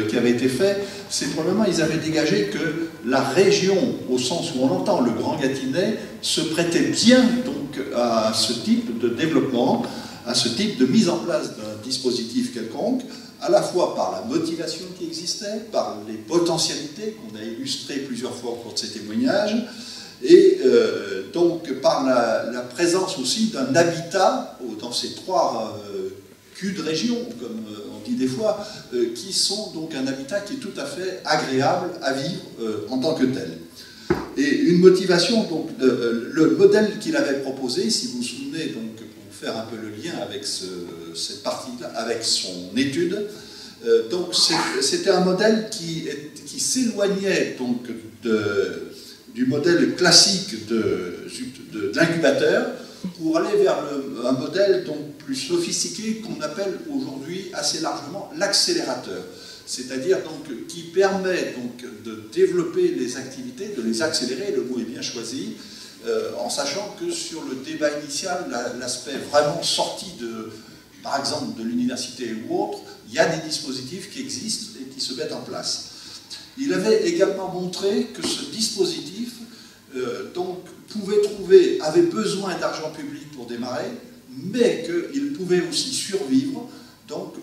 qui avait été fait, c'est probablement ils avaient dégagé que la région, au sens où on entend le Grand Gâtinais, se prêtait bien donc, à ce type de développement, à ce type de mise en place d'un dispositif quelconque, à la fois par la motivation qui existait, par les potentialités qu'on a illustrées plusieurs fois au cours de ces témoignages, et donc par la présence aussi d'un habitat dans ces trois culs de région, comme on dit des fois, qui sont donc un habitat qui est tout à fait agréable à vivre en tant que tel. Et une motivation, donc le modèle qu'il avait proposé, si vous vous souvenez, donc, pour faire un peu le lien avec cette partie-là, avec son étude, donc c'était un modèle qui s'éloignait donc du modèle classique d'incubateur pour aller vers un modèle donc plus sophistiqué qu'on appelle aujourd'hui assez largement l'accélérateur. C'est-à-dire donc qui permet donc de développer les activités, de les accélérer, le mot est bien choisi, en sachant que sur le débat initial, l'aspect vraiment sorti par exemple de l'université ou autre, il y a des dispositifs qui existent et qui se mettent en place. Il avait également montré que ce dispositif donc, avait besoin d'argent public pour démarrer, mais qu'il pouvait aussi survivre donc,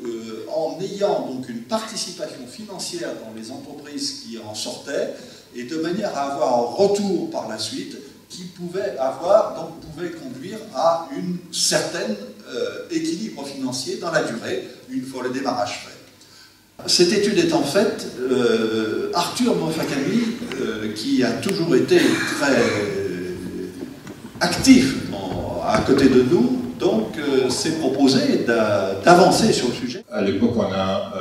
en ayant donc, une participation financière dans les entreprises qui en sortaient, et de manière à avoir un retour par la suite qui pouvait conduire à un certain équilibre financier dans la durée, une fois le démarrage fait. Cette étude étant faite, Arthur Mofakami, qui a toujours été très actif à côté de nous, donc s'est proposé d'avancer sur le sujet. À l'époque, on a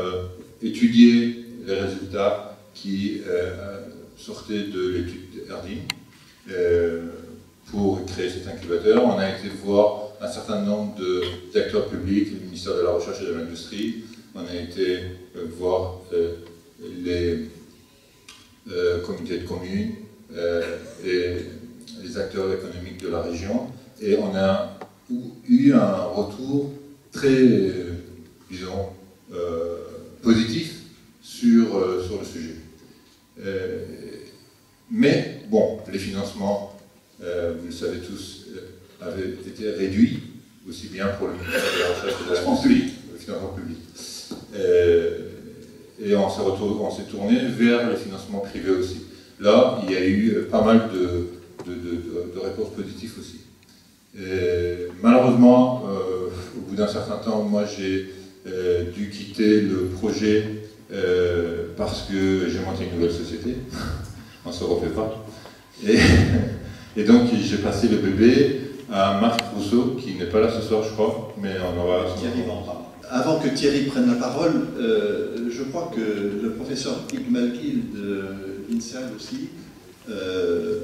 étudié les résultats qui sortaient de l'étude Erding pour créer cet incubateur. On a été voir un certain nombre d'acteurs publics, le ministère de la Recherche et de l'Industrie. On a été voir les comités de communes et les acteurs économiques de la région, et on a eu un retour très, disons, positif sur le sujet. Mais, bon, les financements, vous le savez tous, avaient été réduits, aussi bien pour le ministère de la Recherche et de l'Industrie, le financement public. Et on s'est tourné vers le financement privé aussi. Là, il y a eu pas mal de réponses positives aussi. Malheureusement, au bout d'un certain temps, moi j'ai dû quitter le projet parce que j'ai monté une nouvelle société. On ne se refait pas. Et donc j'ai passé le bébé à Marc Rousseau, qui n'est pas là ce soir, je crois, mais on aura... Avant que Thierry prenne la parole, je crois que le professeur Pig Malkiel de l'INSEAD aussi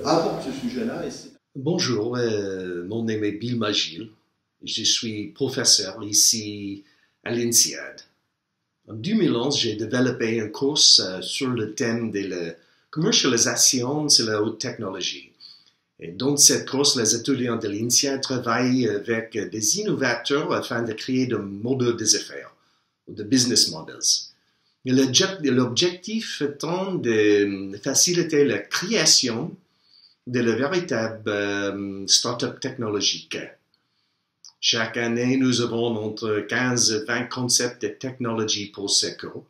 aborde ce sujet-là. Bonjour, mon nom est Bill Magil. Je suis professeur ici à l'INSEAD. En 2011, j'ai développé un cours sur le thème de la commercialisation de la haute technologie. Et dans cette course, les étudiants de l'INSEAD travaillent avec des innovateurs afin de créer des modèles des affaires, ou de business models. L'objectif étant de faciliter la création de la véritable start-up technologique. Chaque année, nous avons entre 15 et 20 concepts de technologie pour Seco.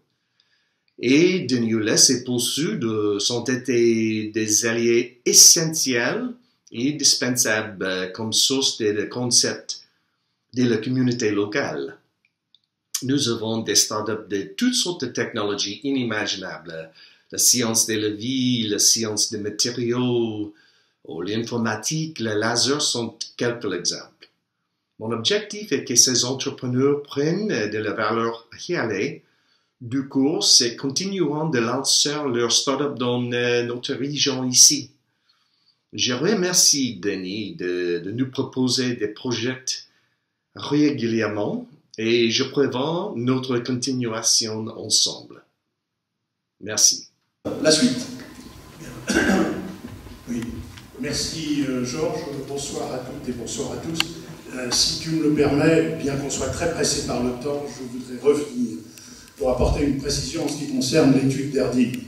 Et Denis Oulès et Pôle Sud sont été des alliés essentiels et indispensables comme source de concepts de la communauté locale. Nous avons des startups de toutes sortes de technologies inimaginables. La science de la vie, la science des matériaux, l'informatique, le laser sont quelques exemples. Mon objectif est que ces entrepreneurs prennent de la valeur réelle du cours et continueront de lancer leur startup dans notre région ici. Je remercie Denis de nous proposer des projets régulièrement et je prévois notre continuation ensemble. Merci. La suite. Oui. Merci Georges, bonsoir à toutes et bonsoir à tous. Si tu me le permets, bien qu'on soit très pressé par le temps, je voudrais revenir pour apporter une précision en ce qui concerne l'étude d'Erding.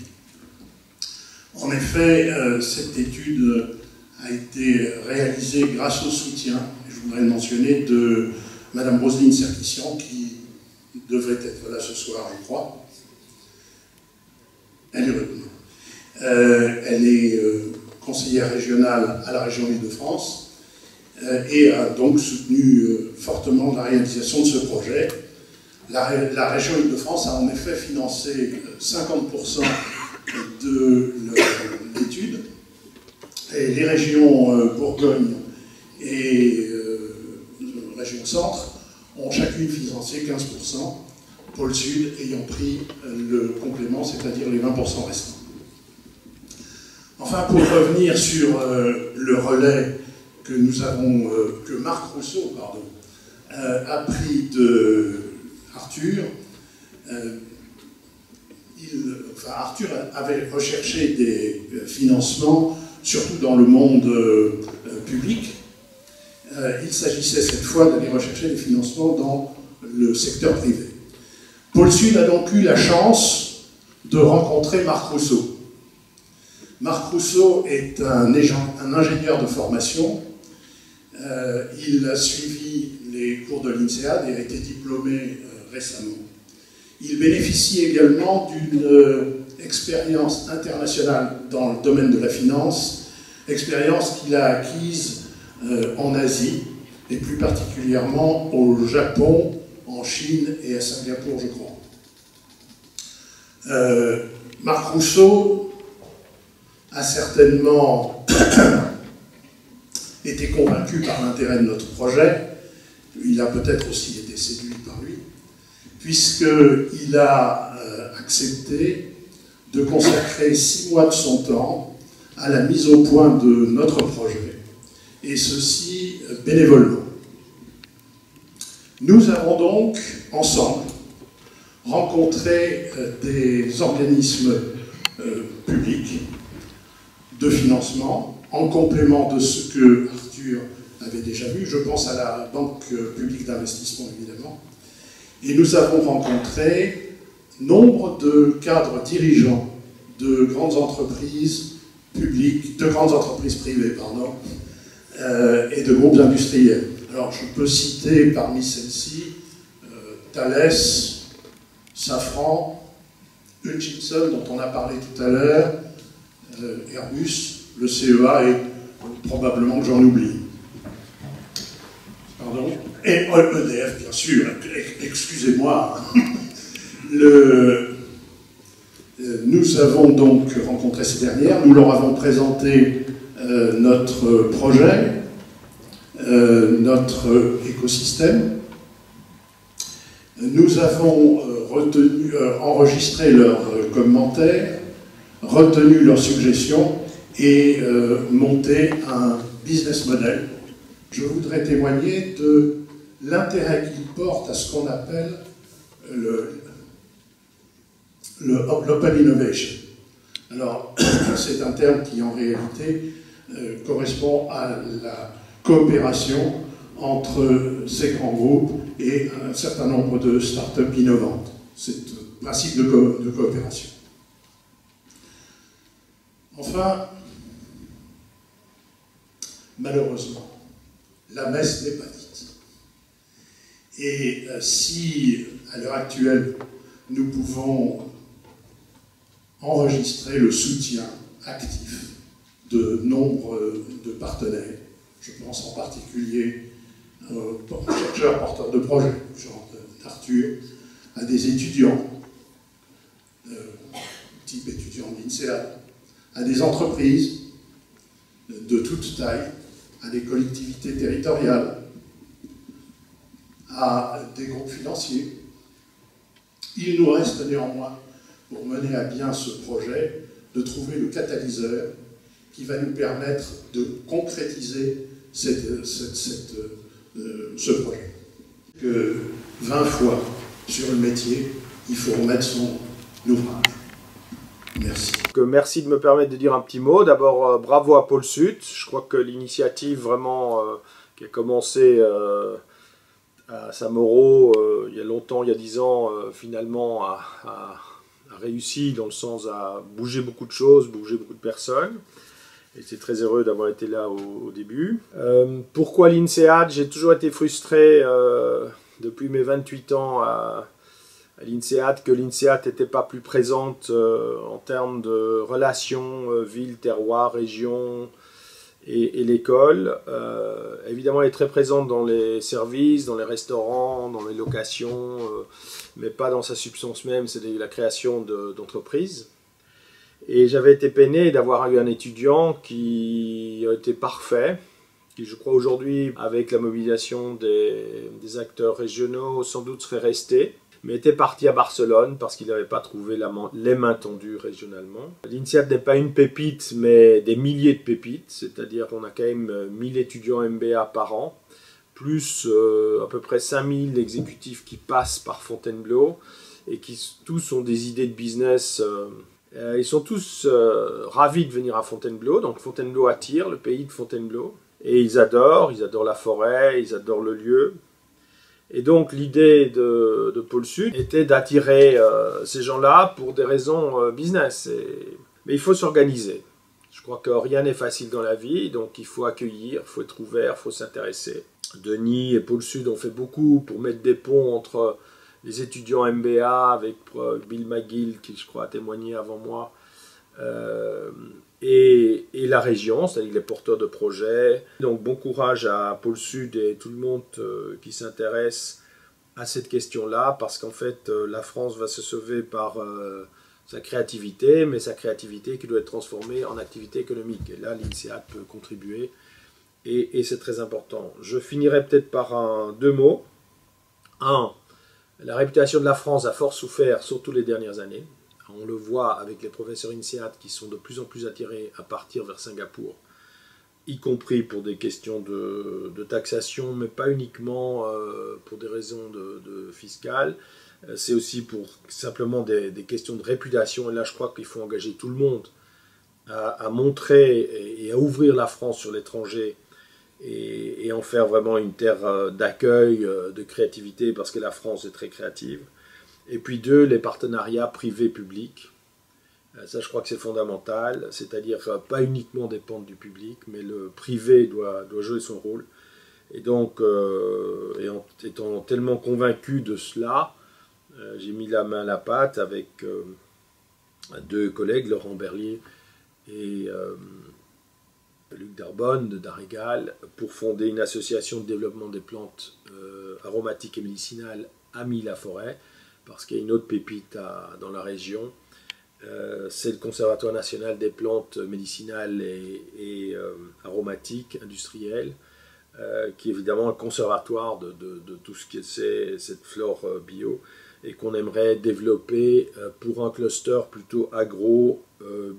En effet, cette étude a été réalisée grâce au soutien, je voudrais le mentionner, de Madame Roselyne Serkissian, qui devrait être là ce soir, je crois. Elle est revenue. Elle est conseillère régionale à la région Île-de-France et a donc soutenu fortement la réalisation de ce projet. La région Île-de-France a en effet financé 50% de l'étude et les régions Bourgogne et région Centre ont chacune financé 15%, Pôle Sud ayant pris le complément, c'est-à-dire les 20% restants. Enfin, pour revenir sur le relais que nous avons, que Marc Rousseau, a pris de Arthur, Arthur avait recherché des financements, surtout dans le monde public. Il s'agissait cette fois d'aller rechercher des financements dans le secteur privé. Pôle Sud a donc eu la chance de rencontrer Marc Rousseau. Marc Rousseau est un ingénieur de formation. Il a suivi les cours de l'INSEAD et a été diplômé récemment. Il bénéficie également d'une expérience internationale dans le domaine de la finance, expérience qu'il a acquise en Asie, et plus particulièrement au Japon, en Chine et à Singapour, je crois. Marc Rousseau a certainement été convaincu par l'intérêt de notre projet. Il a peut-être aussi été séduit par lui, puisqu'il a accepté de consacrer 6 mois de son temps à la mise au point de notre projet, et ceci bénévolement. Nous avons donc, ensemble, rencontré des organismes publics de financement, en complément de ce que Arthur avait déjà vu. Je pense à la Banque publique d'investissement, évidemment. Et nous avons rencontré nombre de cadres dirigeants de grandes entreprises publiques, de grandes entreprises privées, pardon, et de groupes industriels. Alors, je peux citer parmi celles-ci Thales, Safran, Hutchinson, dont on a parlé tout à l'heure, Airbus, le CEA et probablement que j'en oublie. Pardon. Et EDF, bien sûr, excusez-moi. Nous avons donc rencontré ces dernières, nous leur avons présenté notre projet, notre écosystème. Nous avons enregistré leurs commentaires, retenu leurs suggestions et monté un business model. Je voudrais témoigner de l'intérêt qu'ils portent à ce qu'on appelle l'open innovation. Alors, c'est un terme qui en réalité correspond à la coopération entre ces grands groupes et un certain nombre de startups innovantes. C'est un principe de coopération. Enfin, malheureusement, la messe n'est pas dite. Et si, à l'heure actuelle, nous pouvons enregistrer le soutien actif de nombre de partenaires, je pense en particulier aux chercheurs porteurs de projets, genre d'Arthur, à des étudiants, type étudiants de l'INSEAD, à des entreprises de toute taille, à des collectivités territoriales, à des groupes financiers. Il nous reste néanmoins, pour mener à bien ce projet, de trouver le catalyseur qui va nous permettre de concrétiser ce projet. Que 20 fois sur le métier, il faut remettre son ouvrage. Merci. Merci de me permettre de dire un petit mot. D'abord, bravo à Pôle Sud. Je crois que l'initiative vraiment qui a commencé à Samoro il y a longtemps, il y a 10 ans, finalement a réussi dans le sens à bouger beaucoup de choses, bouger beaucoup de personnes. Et c'est très heureux d'avoir été là au début. Pourquoi l'INSEAD? J'ai toujours été frustré depuis mes 28 ans à l'INSEAD que l'INSEAD n'était pas plus présente en termes de relations ville, terroir, région et l'école. Évidemment, elle est très présente dans les services, dans les restaurants, dans les locations, mais pas dans sa substance même, c'est la création d'entreprises. Et j'avais été peiné d'avoir eu un étudiant qui a été parfait, qui je crois aujourd'hui, avec la mobilisation des acteurs régionaux, sans doute serait resté, mais était parti à Barcelone parce qu'il n'avait pas trouvé les mains tendues régionalement. L'INSEAD n'est pas une pépite, mais des milliers de pépites, c'est-à-dire qu'on a quand même 1000 étudiants MBA par an, plus à peu près 5000 exécutifs qui passent par Fontainebleau et qui tous ont des idées de business. Ils sont tous ravis de venir à Fontainebleau, donc Fontainebleau attire, le pays de Fontainebleau, et ils adorent la forêt, ils adorent le lieu. Et donc l'idée de Pôle Sud était d'attirer ces gens-là pour des raisons business. Mais il faut s'organiser. Je crois que rien n'est facile dans la vie, donc il faut accueillir, il faut être ouvert, il faut s'intéresser. Denis et Pôle Sud ont fait beaucoup pour mettre des ponts entre les étudiants MBA avec Bill McGill, qui je crois a témoigné avant moi, et la région, c'est-à-dire les porteurs de projets. Donc bon courage à Pôle Sud et tout le monde qui s'intéresse à cette question-là, parce qu'en fait la France va se sauver par sa créativité, mais sa créativité qui doit être transformée en activité économique. Et là, l'INSEAD peut contribuer, et c'est très important. Je finirai peut-être par 2 mots. La réputation de la France a fort souffert, surtout les dernières années. On le voit avec les professeurs INSEAD qui sont de plus en plus attirés à partir vers Singapour, y compris pour des questions de taxation, mais pas uniquement pour des raisons fiscales. C'est aussi pour simplement des questions de réputation. Et là, je crois qu'il faut engager tout le monde à montrer et à ouvrir la France sur l'étranger et en faire vraiment une terre d'accueil, de créativité, parce que la France est très créative. Et puis 2, les partenariats privés-publics. Ça, je crois que c'est fondamental, c'est-à-dire pas uniquement dépendre du public, mais le privé doit jouer son rôle. Et donc, étant tellement convaincu de cela, j'ai mis la main à la pâte avec 2 collègues, Laurent Berlier et Luc Darbonne de Darégal, pour fonder une association de développement des plantes aromatiques et médicinales à Milly-la-Forêt, parce qu'il y a une autre pépite dans la région. C'est le Conservatoire national des plantes médicinales et aromatiques industrielles, qui est évidemment un conservatoire de tout ce qui est cette flore bio, et qu'on aimerait développer pour un cluster plutôt agro,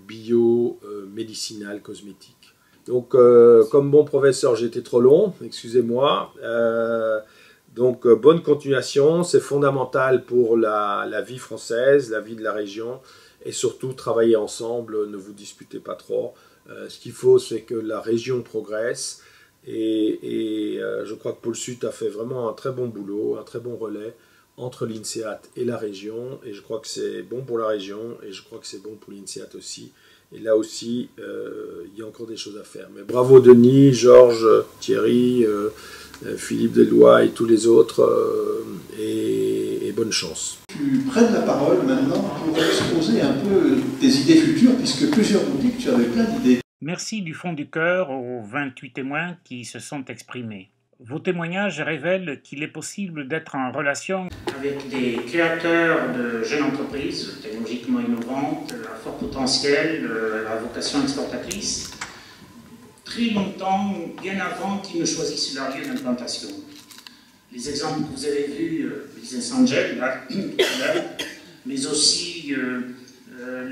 bio, médicinal, cosmétique. Donc, comme bon professeur, j'ai été trop long, excusez-moi. Donc, bonne continuation, c'est fondamental pour la vie française, la vie de la région, et surtout, travailler ensemble, ne vous disputez pas trop. Ce qu'il faut, c'est que la région progresse, et je crois que Pôle Sud a fait vraiment un très bon boulot, un très bon relais entre l'INSEAD et la région, et je crois que c'est bon pour la région, et je crois que c'est bon pour l'INSEAD aussi. Et là aussi, il y a encore des choses à faire. Mais bravo Denis, Georges, Thierry, Philippe Deloy et tous les autres, et bonne chance. Tu prennes la parole maintenant pour exposer un peu tes idées futures, puisque plusieurs nous disent que tu avais plein d'idées. Merci du fond du cœur aux 28 témoins qui se sont exprimés. Vos témoignages révèlent qu'il est possible d'être en relation avec des créateurs de jeunes entreprises technologiquement innovantes, à fort potentiel, à vocation exportatrice, très longtemps, bien avant qu'ils ne choisissent leur lieu d'implantation. Les exemples que vous avez vus, Business Angel, là, mais aussi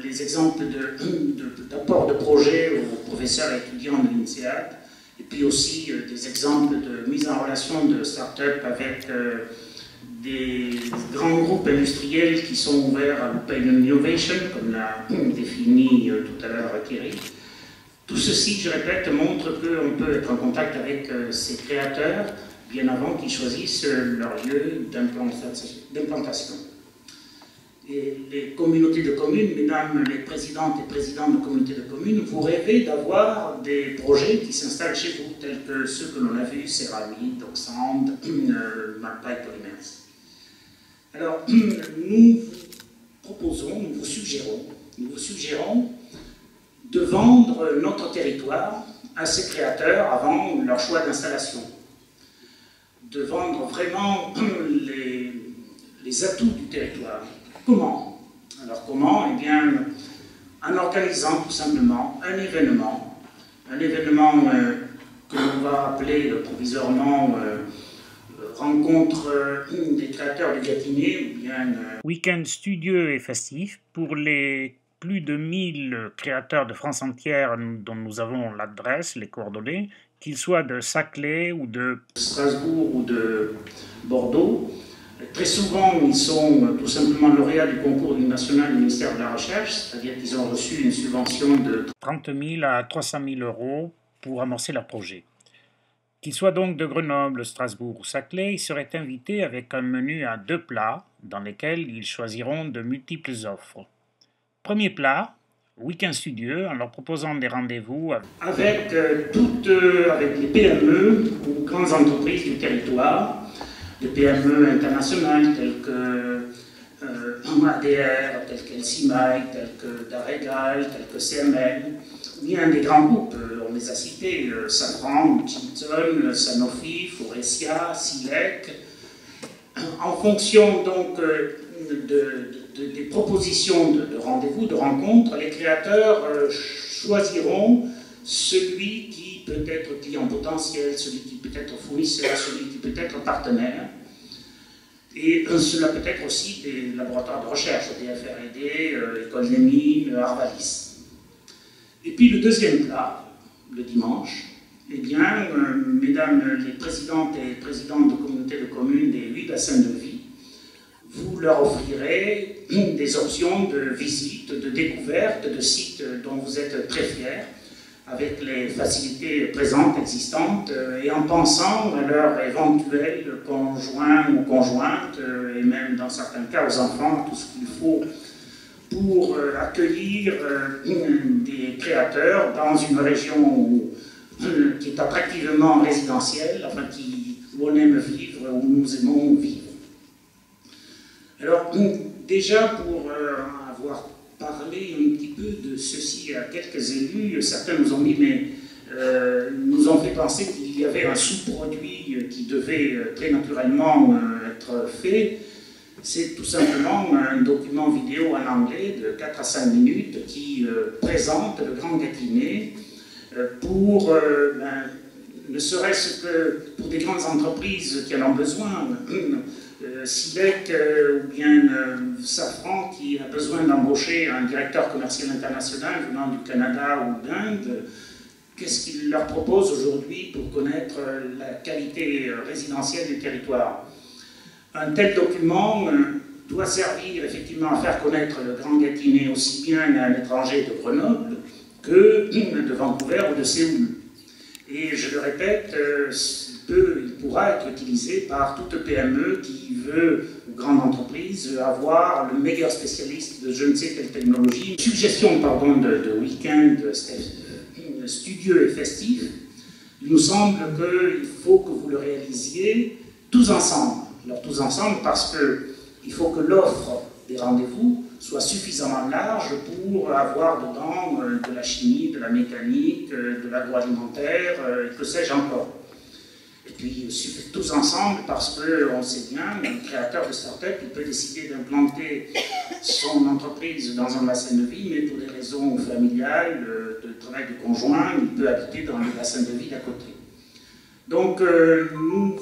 les exemples d'apport de projets aux professeurs et étudiants de l'INSEAD, et puis aussi des exemples de mise en relation de start-up avec des grands groupes industriels qui sont ouverts à l'open innovation, comme l'a défini tout à l'heure Thierry. Tout ceci, je répète, montre qu'on peut être en contact avec ces créateurs bien avant qu'ils choisissent leur lieu d'implantation. Et les communautés de communes, mesdames les présidentes et présidents de communautés de communes, vous rêvez d'avoir des projets qui s'installent chez vous, tels que ceux que l'on a vus, Céramide, Oxand, Magpie Polymers. Alors, nous vous proposons, nous vous suggérons de vendre notre territoire à ces créateurs avant leur choix d'installation. De vendre vraiment les atouts du territoire. Comment? Alors comment? Eh bien, en organisant tout simplement un événement que l'on va appeler provisoirement rencontre des créateurs du Gâtinais, ou bien week-end studieux et festif pour les plus de 1000 créateurs de France entière dont nous avons l'adresse, les coordonnées, qu'ils soient de Saclay ou de Strasbourg ou de Bordeaux. Très souvent, ils sont tout simplement lauréats du concours national du ministère de la Recherche, c'est-à-dire qu'ils ont reçu une subvention de 30 000 à 300 000 euros pour amorcer leur projet. Qu'ils soient donc de Grenoble, Strasbourg ou Saclay, ils seraient invités avec un menu à 2 plats dans lesquels ils choisiront de multiples offres. Premier plat, week-end studieux, en leur proposant des rendez-vous avec les PME ou grandes entreprises du territoire, des PME internationales telles que ADR, telles qu'Elsimaï, telles que Daregal, telles que CML, ou bien des grands groupes, on les a cités, Safran, Chilton, Sanofi, Faurecia, Silec. En fonction donc des propositions de rendez-vous, de rencontres, les créateurs choisiront celui qui peut être client potentiel, celui qui peut être fournisseur, celui qui peut être partenaire. Et cela peut être aussi des laboratoires de recherche, DFR&D, École des Mines, Arvalis. Et puis le deuxième plat, le dimanche, eh bien, mesdames les présidentes et présidents de communautés de communes des 8 bassins de vie, vous leur offrirez des options de visite, de découverte de sites dont vous êtes très fiers, avec les facilités présentes, existantes, et en pensant à leur éventuel conjoint ou conjointe, et même dans certains cas aux enfants, tout ce qu'il faut pour accueillir des créateurs dans une région qui est attractivement résidentielle, enfin où on aime vivre, où nous aimons vivre. Alors, déjà pour avoir parlé un petit peu de ceci à quelques élus, certains nous ont dit, mais nous ont fait penser qu'il y avait un sous-produit qui devait très naturellement être fait. C'est tout simplement un document vidéo en anglais de 4 à 5 minutes qui présente le Grand Gâtinais pour, ne serait-ce que pour des grandes entreprises qui en ont besoin, Silec ou bien Safran qui a besoin d'embaucher un directeur commercial international venant du Canada ou d'Inde. Qu'est-ce qu'il leur propose aujourd'hui pour connaître la qualité résidentielle du territoire? Un tel document doit servir effectivement à faire connaître le Grand Gâtinais aussi bien à un étranger de Grenoble que de Vancouver ou de Séoul. Et je le répète, il pourra être utilisé par toute PME qui veut grande entreprise, avoir le meilleur spécialiste de je ne sais quelle technologie. Suggestion de week-end studieux et festif, il nous semble qu'il faut que vous le réalisiez tous ensemble. Alors tous ensemble parce qu'il faut que l'offre des rendez-vous soit suffisamment large pour avoir dedans de la chimie, de la mécanique, de l'agroalimentaire, que sais-je encore. Et puis tous ensemble parce qu'on sait bien, un créateur de start-up, il peut décider d'implanter son entreprise dans un bassin de vie, mais pour des raisons familiales, de travail de conjoint, il peut habiter dans le bassin de vie d'à côté. Donc nous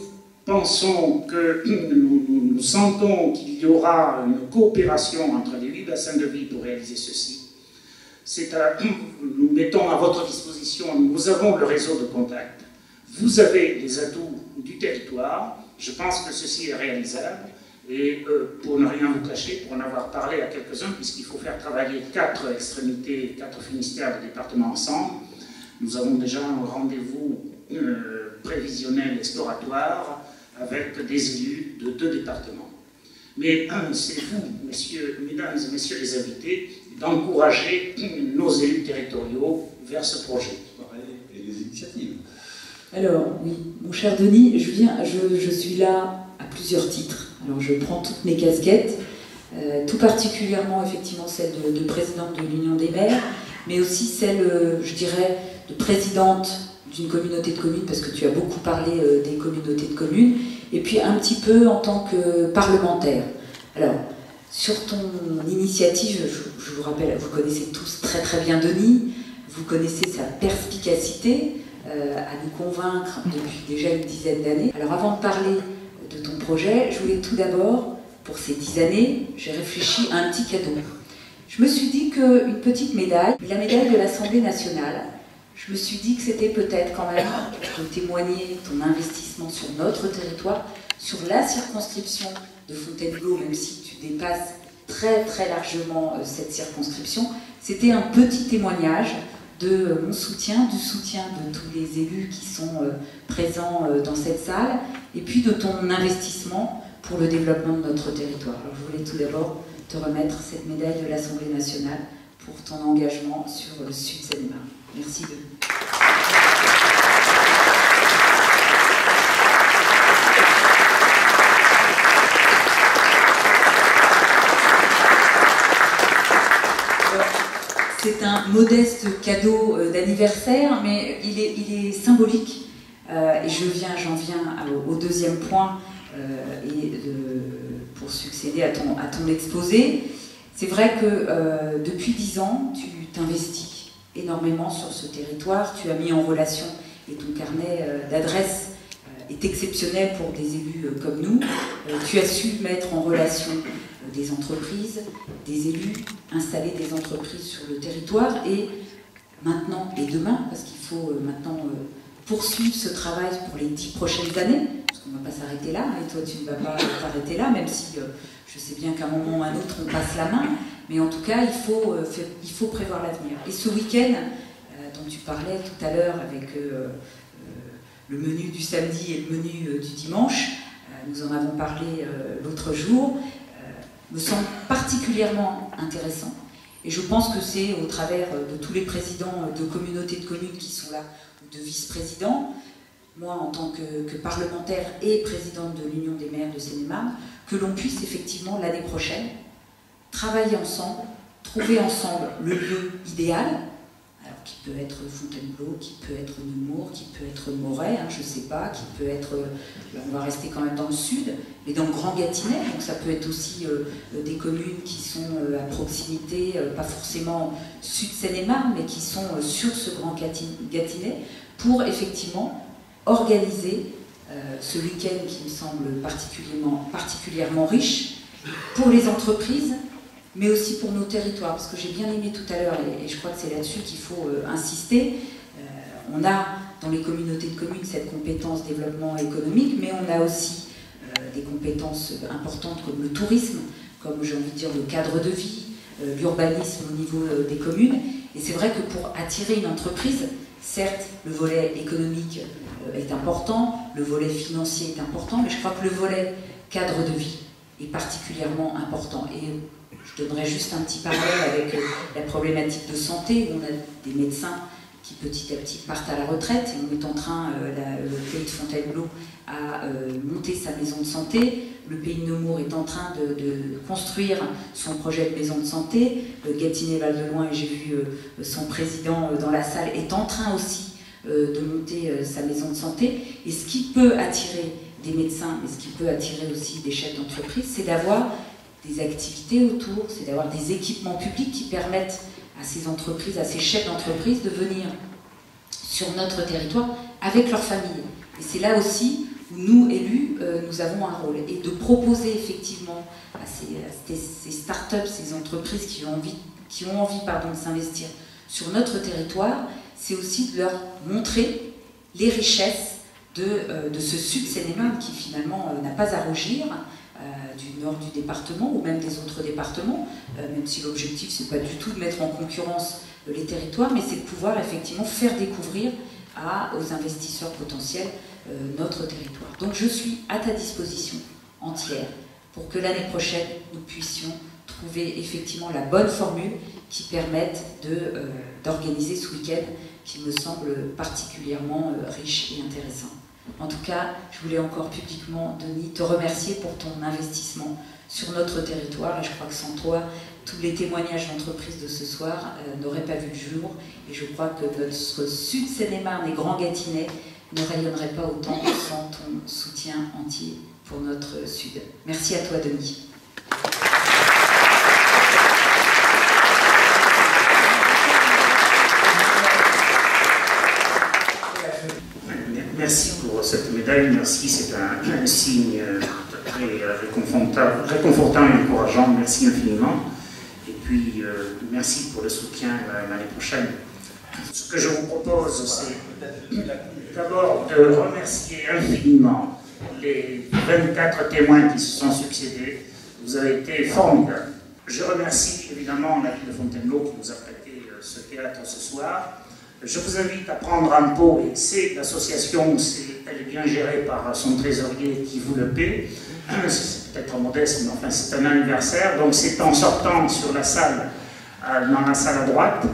pensons que nous sentons qu'il y aura une coopération entre les 8 bassins de vie pour réaliser ceci. Nous mettons à votre disposition, nous avons le réseau de contacts. Vous avez les atouts du territoire, je pense que ceci est réalisable, et pour ne rien vous cacher, pour en avoir parlé à quelques-uns, puisqu'il faut faire travailler 4 extrémités, 4 Finistères de département ensemble, nous avons déjà un rendez-vous prévisionnel exploratoire avec des élus de 2 départements. Mais c'est vous, mesdames et messieurs les invités, d'encourager nos élus territoriaux vers ce projet. Et les initiatives. Alors, oui, mon cher Denis, je suis là à plusieurs titres. Alors, je prends toutes mes casquettes, tout particulièrement, effectivement, celle de présidente de l'Union des maires, mais aussi celle, je dirais, de présidente d'une communauté de communes, parce que tu as beaucoup parlé des communautés de communes, et puis un petit peu en tant que parlementaire. Alors, sur ton initiative, je vous rappelle, vous connaissez tous très très bien Denis, vous connaissez sa perspicacité, à nous convaincre depuis déjà une dizaine d'années. Alors avant de parler de ton projet, je voulais tout d'abord, pour ces 10 années, j'ai réfléchi à un petit cadeau. Je me suis dit qu'une petite médaille, la médaille de l'Assemblée nationale, je me suis dit que c'était peut-être quand même pour témoigner ton investissement sur notre territoire, sur la circonscription de Fontainebleau, même si tu dépasses très très largement cette circonscription, c'était un petit témoignage de mon soutien, du soutien de tous les élus qui sont présents dans cette salle, et puis de ton investissement pour le développement de notre territoire. Alors je voulais tout d'abord te remettre cette médaille de l'Assemblée nationale pour ton engagement sur le Sud Seine-et-Marne. Merci de... C'est un modeste cadeau d'anniversaire, mais il est symbolique. Et j'en viens au deuxième point, pour succéder à ton exposé. C'est vrai que depuis 10 ans, tu t'investis énormément sur ce territoire. Tu as mis en relation, et ton carnet d'adresses est exceptionnel pour des élus comme nous. Tu as su mettre en relation des entreprises, des élus, installer des entreprises sur le territoire, et maintenant et demain, parce qu'il faut maintenant poursuivre ce travail pour les 10 prochaines années, parce qu'on ne va pas s'arrêter là, et toi tu ne vas pas t'arrêter là, même si je sais bien qu'à un moment ou à un autre on passe la main, mais en tout cas il faut prévoir l'avenir. Et ce week-end dont tu parlais tout à l'heure avec le menu du samedi et le menu du dimanche, nous en avons parlé l'autre jour, me semble particulièrement intéressant. Et je pense que c'est au travers de tous les présidents de communautés de communes qui sont là, ou de vice-présidents, moi en tant que parlementaire et présidente de l'Union des maires de Seine-et-Marne, que l'on puisse effectivement l'année prochaine travailler ensemble, trouver ensemble le lieu idéal, alors qui peut être Fontainebleau, qui peut être Nemours, qui peut être Moret, je ne sais pas, qui peut être, on va rester quand même dans le sud, mais dans le Grand Gâtinais, donc ça peut être aussi des communes qui sont à proximité, pas forcément sud Seine-et-Marne, mais qui sont sur ce Grand Gâtinais, pour effectivement organiser ce week-end qui me semble particulièrement riche pour les entreprises, mais aussi pour nos territoires, parce que j'ai bien aimé tout à l'heure, et je crois que c'est là-dessus qu'il faut insister. On a dans les communautés de communes cette compétence développement économique, mais on a aussi des compétences importantes comme le tourisme, comme j'ai envie de dire le cadre de vie, l'urbanisme au niveau des communes. Et c'est vrai que pour attirer une entreprise, certes le volet économique est important, le volet financier est important, mais je crois que le volet cadre de vie est particulièrement important. Et je donnerai juste un petit parallèle avec la problématique de santé, où on a des médecins qui petit à petit partent à la retraite, et on est en train, le pays de Fontainebleau, à monter sa maison de santé. Le pays de Nemours est en train de construire son projet de maison de santé. Gâtinais-Val-de-Loing, et j'ai vu son président dans la salle, est en train aussi de monter sa maison de santé. Et ce qui peut attirer des médecins, mais ce qui peut attirer aussi des chefs d'entreprise, c'est d'avoir des activités autour, c'est d'avoir des équipements publics qui permettent à ces entreprises, à ces chefs d'entreprise de venir sur notre territoire avec leur famille. Et c'est là aussi où nous, élus, nous avons un rôle. Et de proposer effectivement à ces startups, ces entreprises qui ont envie de s'investir sur notre territoire, c'est aussi de leur montrer les richesses de ce sud Seine-et-Marne qui finalement n'a pas à rougir du nord du département ou même des autres départements, même si l'objectif c'est pas du tout de mettre en concurrence les territoires, mais c'est de pouvoir effectivement faire découvrir aux investisseurs potentiels notre territoire. Donc je suis à ta disposition entière pour que l'année prochaine nous puissions trouver effectivement la bonne formule qui permette d'organiser ce week-end qui me semble particulièrement riche et intéressant. En tout cas, je voulais encore publiquement, Denis, te remercier pour ton investissement sur notre territoire. Et je crois que sans toi, tous les témoignages d'entreprise de ce soir n'auraient pas vu le jour. Et je crois que notre sud Seine-et-Marne et Grand Gâtinais ne rayonnerait pas autant sans ton soutien entier pour notre sud. Merci à toi, Denis. Merci pour cette médaille, merci, c'est un signe très réconfortant et encourageant, merci infiniment. Et puis, merci pour le soutien l'année prochaine. Ce que je vous propose, c'est d'abord de remercier infiniment les 24 témoins qui se sont succédés. Vous avez été formidables. Je remercie évidemment la ville de Fontainebleau qui nous a prêté ce théâtre ce soir. Je vous invite à prendre un pot, et c'est l'association, elle est bien gérée par son trésorier qui vous le paie. C'est peut-être modeste, mais enfin c'est un anniversaire, donc c'est en sortant sur la salle, dans la salle à droite.